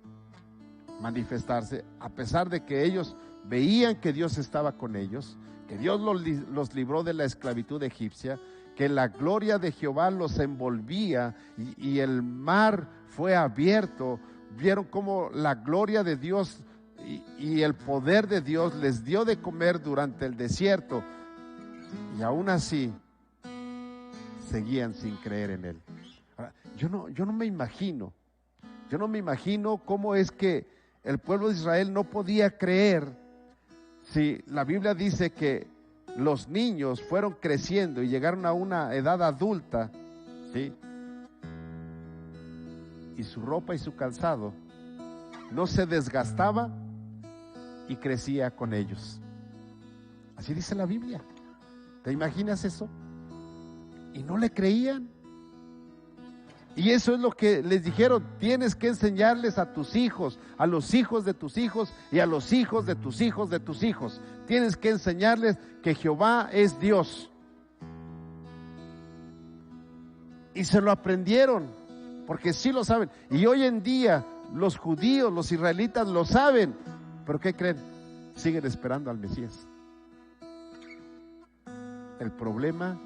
manifestarse, a pesar de que ellos veían que Dios estaba con ellos, que Dios los libró de la esclavitud egipcia, que la gloria de Jehová los envolvía y el mar fue abierto. Vieron cómo la gloria de Dios y el poder de Dios les dio de comer durante el desierto, y aún así seguían sin creer en Él. Ahora, yo no me imagino cómo es que el pueblo de Israel no podía creer si la Biblia dice que los niños fueron creciendo y llegaron a una edad adulta, ¿sí? Y su ropa y su calzado no se desgastaba y crecía con ellos. Así dice la Biblia. ¿Te imaginas eso? Y no le creían. Y eso es lo que les dijeron: tienes que enseñarles a tus hijos, a los hijos de tus hijos y a los hijos de tus hijos de tus hijos. Tienes que enseñarles que Jehová es Dios. Y se lo aprendieron, porque sí lo saben. Y hoy en día los judíos, los israelitas lo saben. ¿Pero qué creen? Siguen esperando al Mesías. El problema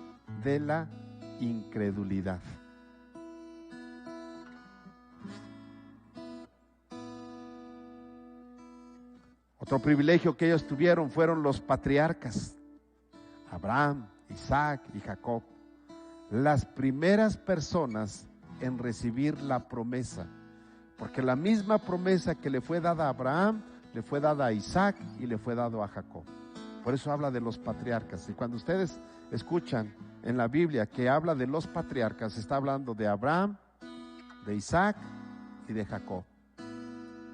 de la incredulidad. Otro privilegio que ellos tuvieron fueron los patriarcas: Abraham, Isaac y Jacob, las primeras personas en recibir la promesa, porque la misma promesa que le fue dada a Abraham, le fue dada a Isaac y le fue dado a Jacob. Por eso habla de los patriarcas. Y cuando ustedes escuchan en la Biblia que habla de los patriarcas, está hablando de Abraham, de Isaac y de Jacob.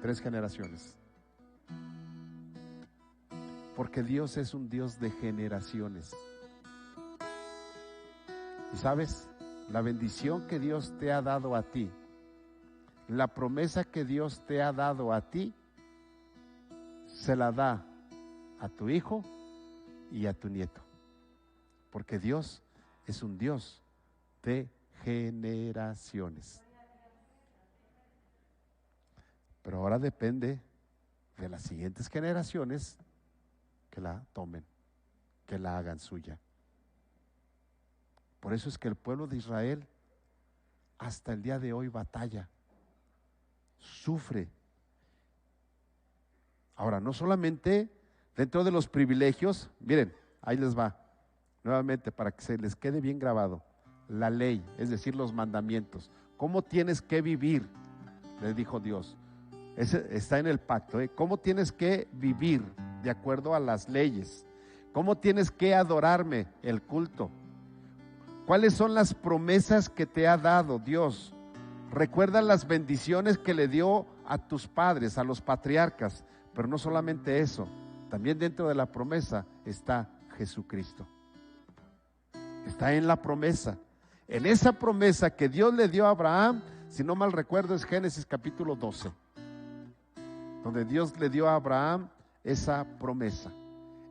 3 generaciones. Porque Dios es un Dios de generaciones. Y sabes, la bendición que Dios te ha dado a ti, la promesa que Dios te ha dado a ti, se la da a tu hijo y a tu nieto. Porque Dios es un Dios de generaciones. Pero ahora depende de las siguientes generaciones que la tomen, que la hagan suya. Por eso es que el pueblo de Israel hasta el día de hoy batalla, sufre. Ahora, no solamente dentro de los privilegios, miren, ahí les va, nuevamente para que se les quede bien grabado, la ley, es decir, los mandamientos. ¿Cómo tienes que vivir? Les dijo Dios. Ese está en el pacto, ¿eh? ¿Cómo tienes que vivir de acuerdo a las leyes? ¿Cómo tienes que adorarme? El culto. ¿Cuáles son las promesas que te ha dado Dios? Recuerda las bendiciones que le dio a tus padres, a los patriarcas. Pero no solamente eso, también dentro de la promesa está Jesucristo. Está en la promesa. En esa promesa que Dios le dio a Abraham, si no mal recuerdo es Génesis capítulo 12, donde Dios le dio a Abraham esa promesa.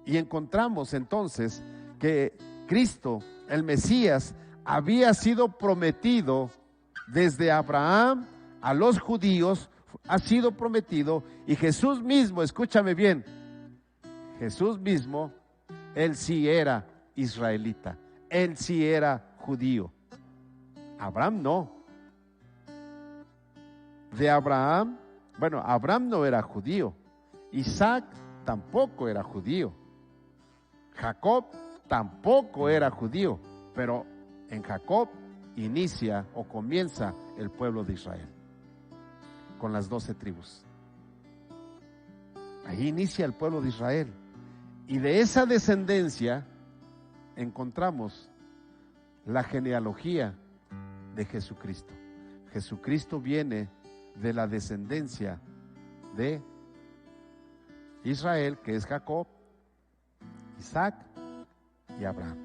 Y encontramos entonces que Cristo, el Mesías, había sido prometido desde Abraham a los judíos, ha sido prometido, y Jesús mismo, escúchame bien, Jesús mismo, él sí era israelita, él sí era judío. Abraham no. De Abraham, bueno, Abraham no era judío, Isaac tampoco era judío, Jacob tampoco era judío, pero en Jacob inicia o comienza el pueblo de Israel con las 12 tribus. Ahí inicia el pueblo de Israel, y de esa descendencia encontramos la genealogía de Jesucristo. Jesucristo viene de la descendencia de Israel, que es Jacob, Isaac y Abraham.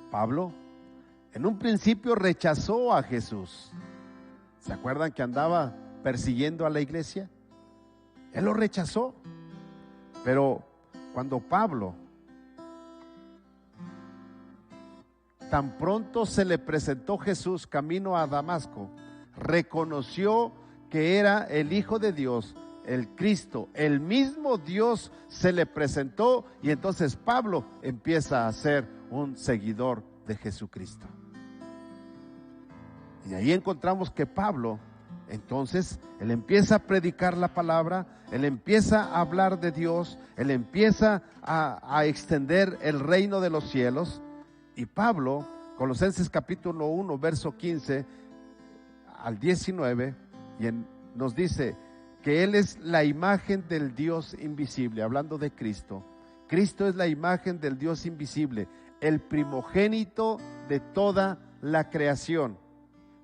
Pablo en un principio rechazó a Jesús. ¿Se acuerdan que andaba persiguiendo a la iglesia? Él lo rechazó. Pero cuando Pablo tan pronto se le presentó Jesús camino a Damasco, reconoció que era el Hijo de Dios el Cristo, el mismo Dios se le presentó y entonces Pablo empieza a ser un seguidor de Jesucristo. Y ahí encontramos que Pablo, entonces, él empieza a predicar la palabra, él empieza a hablar de Dios, él empieza a extender el reino de los cielos. Y Pablo, Colosenses capítulo 1, verso 15 al 19, nos dice que él es la imagen del Dios invisible, hablando de Cristo. Cristo es la imagen del Dios invisible, el primogénito de toda la creación.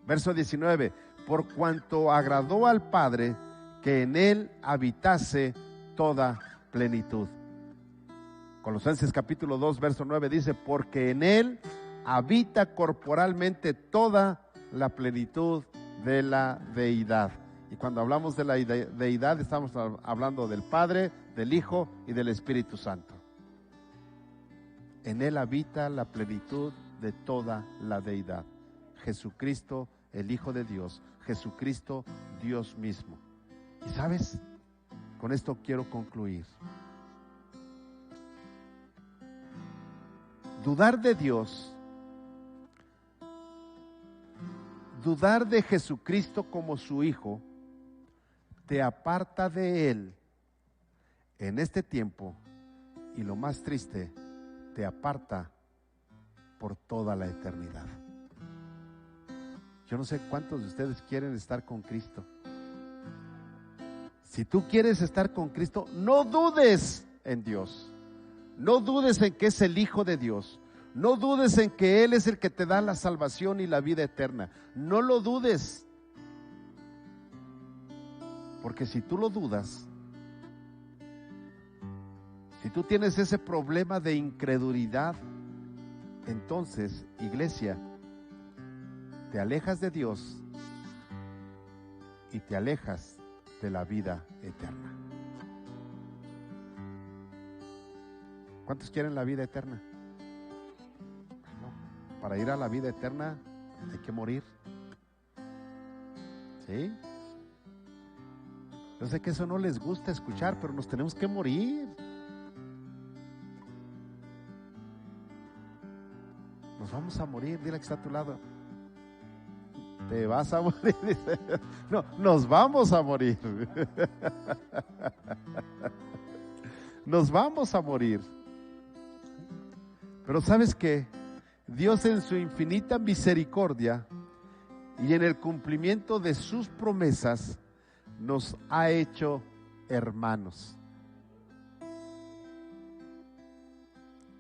Verso 19, por cuanto agradó al Padre que en él habitase toda plenitud. Colosenses capítulo 2, verso 9 dice, porque en él habita corporalmente toda la plenitud de la deidad. Y cuando hablamos de la deidad estamos hablando del Padre, del Hijo y del Espíritu Santo. En él habita la plenitud de toda la deidad. Jesucristo, el Hijo de Dios, Jesucristo, Dios mismo. Y sabes, con esto quiero concluir. Dudar de Dios, dudar de Jesucristo como su Hijo, te aparta de Él en este tiempo y lo más triste, te aparta por toda la eternidad. Yo no sé cuántos de ustedes quieren estar con Cristo. Si tú quieres estar con Cristo, no dudes en Dios. No dudes en que es el Hijo de Dios. No dudes en que Él es el que te da la salvación y la vida eterna. No lo dudes. Porque si tú lo dudas, si tú tienes ese problema de incredulidad, entonces, iglesia, te alejas de Dios y te alejas de la vida eterna. ¿Cuántos quieren la vida eterna? No, para ir a la vida eterna hay que morir. ¿Sí? Yo sé que eso no les gusta escuchar, pero nos tenemos que morir. Nos vamos a morir. Dile que está a tu lado. Te vas a morir. No, nos vamos a morir. Nos vamos a morir. Pero ¿sabes qué? Dios en su infinita misericordia y en el cumplimiento de sus promesas nos ha hecho hermanos.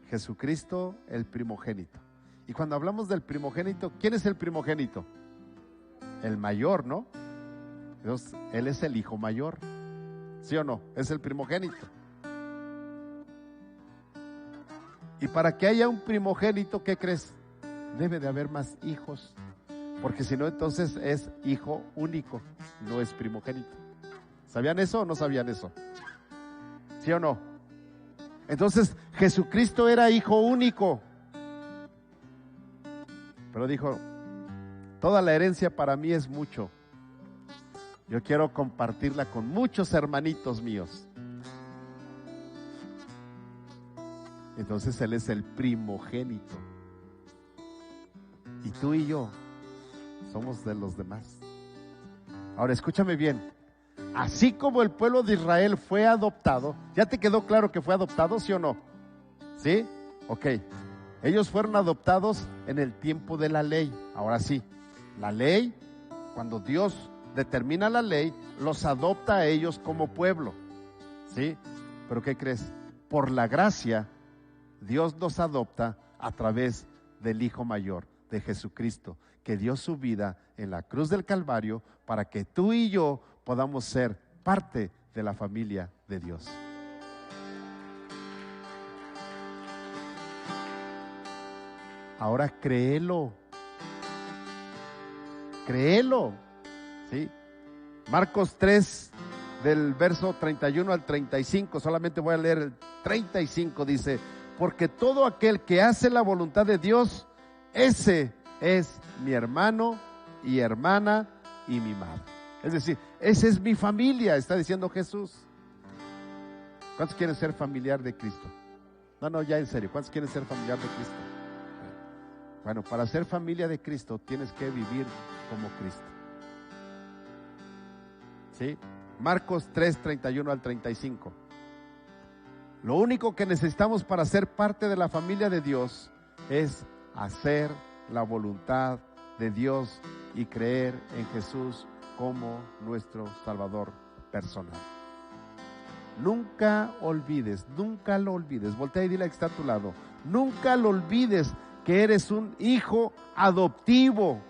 Jesucristo, el primogénito. Y cuando hablamos del primogénito, ¿quién es el primogénito? El mayor, ¿no? Dios, Él es el hijo mayor. ¿Sí o no? Es el primogénito. Y para que haya un primogénito, ¿qué crees? Debe de haber más hijos. Porque si no, entonces es hijo único, no es primogénito. ¿Sabían eso o no sabían eso? ¿Sí o no? Entonces, Jesucristo era hijo único. Pero dijo, toda la herencia para mí es mucho. Yo quiero compartirla con muchos hermanitos míos. Entonces Él es el primogénito. Y tú y yo somos de los demás. Ahora escúchame bien. Así como el pueblo de Israel fue adoptado, ¿ya te quedó claro que fue adoptado, sí o no? ¿Sí? Ok. Ellos fueron adoptados en el tiempo de la ley. Ahora sí, la ley, cuando Dios determina la ley, los adopta a ellos como pueblo. ¿Sí? Pero ¿qué crees? Por la gracia, Dios nos adopta a través del Hijo Mayor, de Jesucristo, que dio su vida en la cruz del Calvario para que tú y yo podamos ser parte de la familia de Dios. Ahora créelo. Créelo. ¿Sí? Marcos 3, del verso 31 al 35, solamente voy a leer el 35, dice, porque todo aquel que hace la voluntad de Dios, ese es mi hermano y hermana y mi madre. Es decir, esa es mi familia, está diciendo Jesús. ¿Cuántos quieren ser familiar de Cristo? No, ya en serio, ¿cuántos quieren ser familiar de Cristo? Bueno, para ser familia de Cristo tienes que vivir como Cristo. ¿Sí? Marcos 3, 31 al 35. Lo único que necesitamos para ser parte de la familia de Dios es hacer la voluntad de Dios y creer en Jesús como nuestro Salvador personal. Nunca olvides, nunca lo olvides. Voltea y dile que está a tu lado. Nunca lo olvides que eres un hijo adoptivo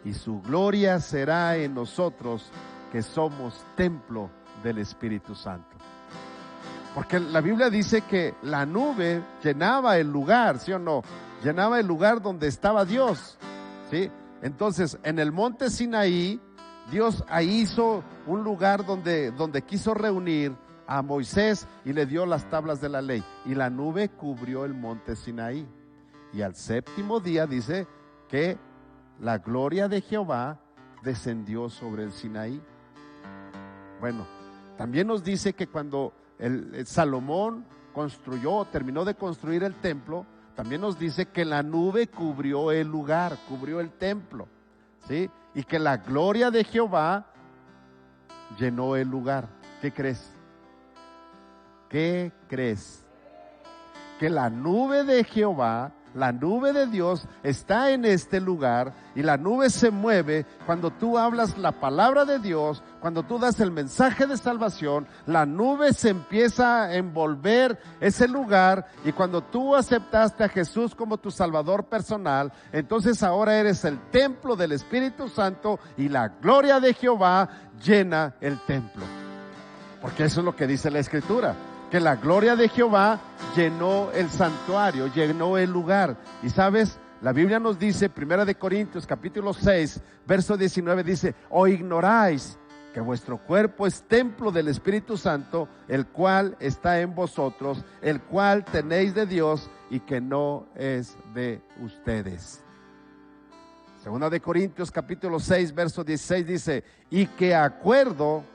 y su gloria será en nosotros que somos templo del Espíritu Santo. Porque la Biblia dice que la nube llenaba el lugar, ¿sí o no? Llenaba el lugar donde estaba Dios, ¿sí? Entonces, en el monte Sinaí, Dios ahí hizo un lugar donde quiso reunir a Moisés y le dio las tablas de la ley. Y la nube cubrió el monte Sinaí. Y al séptimo día dice que la gloria de Jehová descendió sobre el Sinaí. Bueno, también nos dice que cuando el Salomón terminó de construir el templo, también nos dice que la nube cubrió el lugar, cubrió el templo, ¿sí? Y que la gloria de Jehová llenó el lugar. ¿Qué crees? ¿Qué crees? Que la nube de Jehová, la nube de Dios está en este lugar y la nube se mueve cuando tú hablas la palabra de Dios, cuando tú das el mensaje de salvación, la nube se empieza a envolver ese lugar y cuando tú aceptaste a Jesús como tu Salvador personal, entonces ahora eres el templo del Espíritu Santo y la gloria de Jehová llena el templo. Porque eso es lo que dice la Escritura, que la gloria de Jehová llenó el santuario, llenó el lugar. Y sabes, la Biblia nos dice, 1 Corintios capítulo 6, verso 19, dice: ¿o ignoráis que vuestro cuerpo es templo del Espíritu Santo, el cual está en vosotros, el cual tenéis de Dios y que no es de ustedes? 2 Corintios capítulo 6, verso 16 dice: ¿y qué acuerdo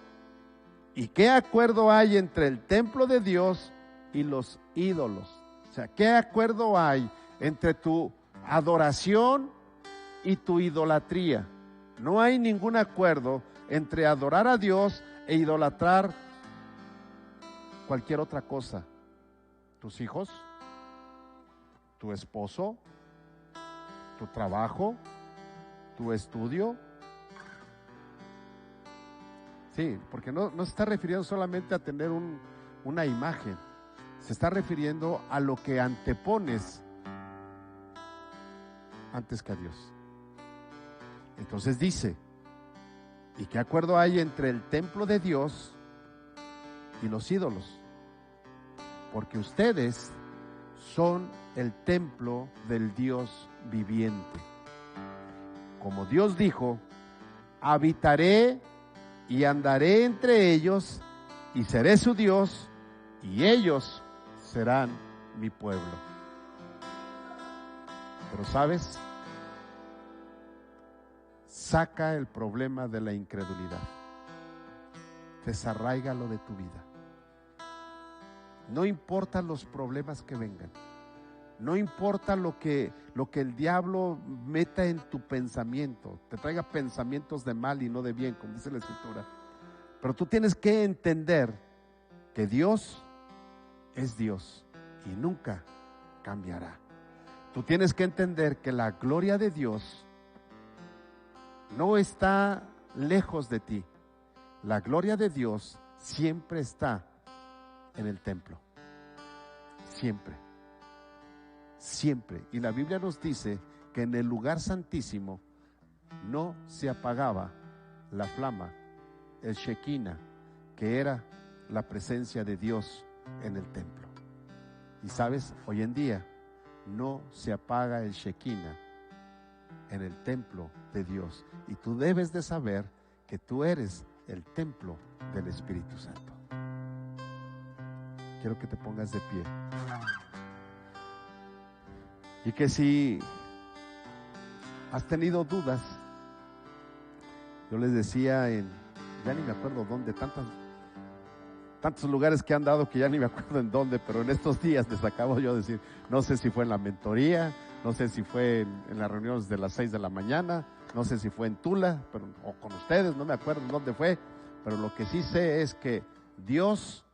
hay entre el templo de Dios y los ídolos? O sea, ¿qué acuerdo hay entre tu adoración y tu idolatría? No hay ningún acuerdo entre adorar a Dios e idolatrar cualquier otra cosa. Tus hijos, tu esposo, tu trabajo, tu estudio. Sí, porque no se está refiriendo solamente a tener una imagen, se está refiriendo a lo que antepones antes que a Dios. Entonces dice: ¿y qué acuerdo hay entre el templo de Dios y los ídolos? Porque ustedes son el templo del Dios viviente. Como Dios dijo: habitaré y andaré entre ellos, y seré su Dios, y ellos serán mi pueblo. Pero ¿sabes? Saca el problema de la incredulidad. Desarráigalo de tu vida. No importa los problemas que vengan. No importa lo que el diablo meta en tu pensamiento, te traiga pensamientos de mal y no de bien, como dice la Escritura. Pero tú tienes que entender que Dios es Dios y nunca cambiará. Tú tienes que entender que la gloria de Dios no está lejos de ti. La gloria de Dios siempre está en el templo. Siempre. Siempre. Y la Biblia nos dice que en el lugar santísimo no se apagaba la flama, el Shekinah, que era la presencia de Dios en el templo. Y sabes, hoy en día no se apaga el Shekinah en el templo de Dios. Y tú debes de saber que tú eres el templo del Espíritu Santo. Quiero que te pongas de pie. Y que si has tenido dudas Yo les decía ya ni me acuerdo dónde, tantos lugares que han dado que ya ni me acuerdo en dónde, pero en estos días les acabo yo de decir, no sé si fue en la mentoría, no sé si fue en las reuniones de las 6 de la mañana, no sé si fue en Tula, o con ustedes, no me acuerdo en dónde fue, pero lo que sí sé es que Dios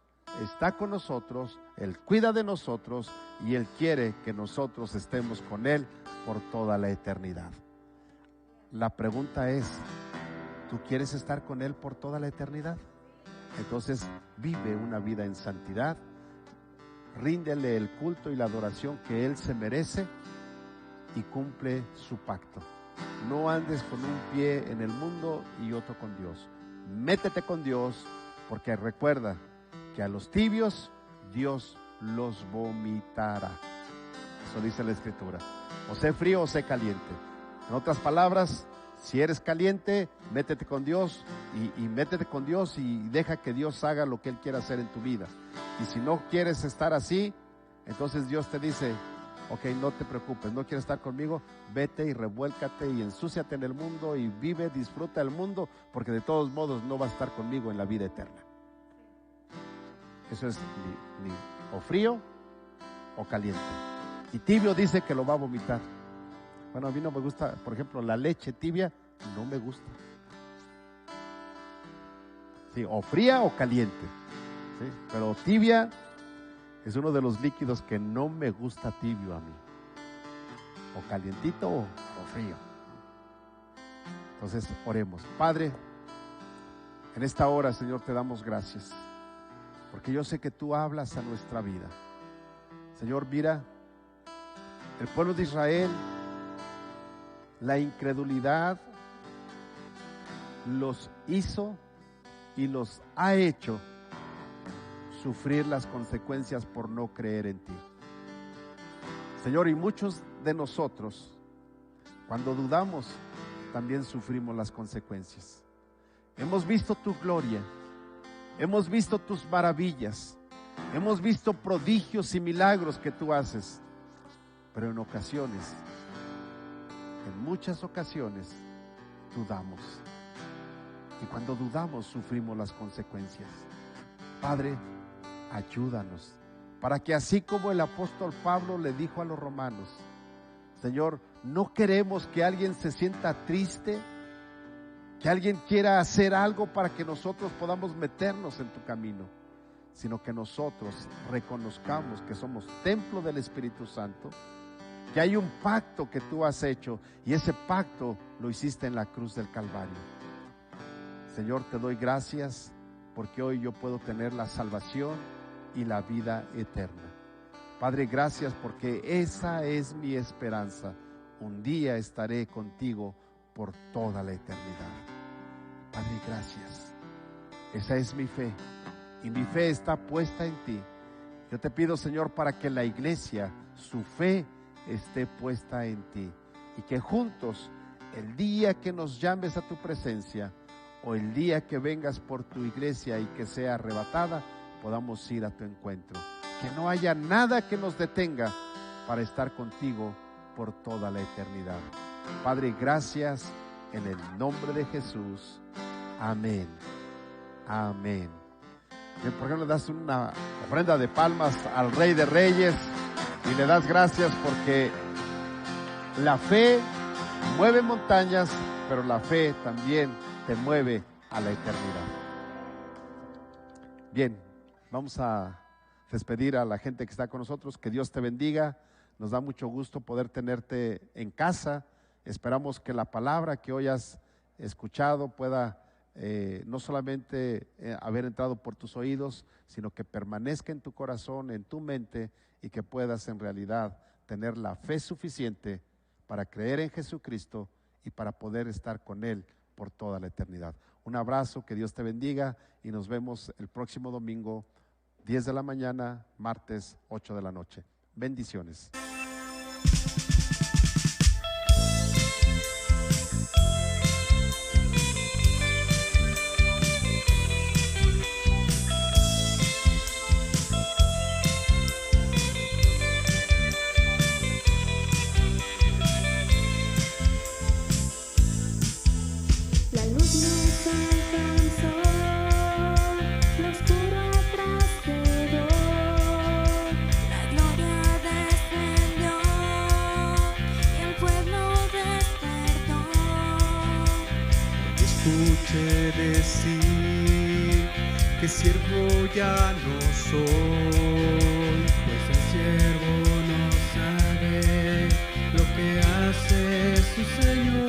está con nosotros, Él cuida de nosotros y Él quiere que nosotros estemos con Él por toda la eternidad. La pregunta es, ¿tú quieres estar con Él por toda la eternidad? Entonces vive una vida en santidad, ríndele el culto y la adoración que Él se merece y cumple su pacto. No andes con un pie en el mundo y otro con Dios. Métete con Dios, porque recuerda que a los tibios Dios los vomitará. Eso dice la Escritura. O sé frío o sé caliente. En otras palabras, si eres caliente, métete con Dios y métete con Dios y deja que Dios haga lo que Él quiera hacer en tu vida. Y si no quieres estar así, entonces Dios te dice, ok, no te preocupes, no quieres estar conmigo, vete y revuélcate y ensúciate en el mundo y vive, disfruta el mundo, porque de todos modos no vas a estar conmigo en la vida eterna. Eso es o frío o caliente. Y tibio dice que lo va a vomitar. Bueno, a mí no me gusta, por ejemplo, la leche tibia no me gusta. Sí, o fría o caliente. ¿Sí? Pero tibia es uno de los líquidos que no me gusta tibio a mí. O calientito o frío. Entonces, oremos. Padre, en esta hora, Señor, te damos gracias. Porque yo sé que tú hablas a nuestra vida. Señor, mira, el pueblo de Israel, la incredulidad los hizo y los ha hecho sufrir las consecuencias por no creer en ti. Señor, y muchos de nosotros, cuando dudamos, también sufrimos las consecuencias. Hemos visto tu gloria, hemos visto tus maravillas, hemos visto prodigios y milagros que tú haces, pero en ocasiones, en muchas ocasiones, dudamos. Y cuando dudamos, sufrimos las consecuencias. Padre, ayúdanos, para que así como el apóstol Pablo le dijo a los romanos, Señor, no queremos que alguien se sienta triste, que alguien quiera hacer algo para que nosotros podamos meternos en tu camino, sino que nosotros reconozcamos que somos templo del Espíritu Santo, que hay un pacto que tú has hecho y ese pacto lo hiciste en la cruz del Calvario. Señor, te doy gracias porque hoy yo puedo tener la salvación y la vida eterna. Padre, gracias porque esa es mi esperanza. Un día estaré contigo por toda la eternidad. Padre, gracias. Esa es mi fe y mi fe está puesta en ti. Yo te pido, Señor, para que la iglesia, su fe esté puesta en ti y que juntos, el día que nos llames a tu presencia o el día que vengas por tu iglesia y que sea arrebatada, podamos ir a tu encuentro. Que no haya nada que nos detenga para estar contigo por toda la eternidad. Padre, gracias en el nombre de Jesús. Amén. Amén. Bien, ¿por qué no le das una ofrenda de palmas al Rey de Reyes y le das gracias porque la fe mueve montañas, pero la fe también te mueve a la eternidad? Bien, vamos a despedir a la gente que está con nosotros. Que Dios te bendiga. Nos da mucho gusto poder tenerte en casa. Esperamos que la palabra que hoy has escuchado pueda no solamente haber entrado por tus oídos, sino que permanezca en tu corazón, en tu mente, y que puedas en realidad tener la fe suficiente para creer en Jesucristo y para poder estar con Él por toda la eternidad. Un abrazo, que Dios te bendiga y nos vemos el próximo domingo, 10 de la mañana, martes 8 de la noche. Bendiciones. La luz escuché decir que siervo ya no soy, pues el siervo no sabe lo que hace su Señor.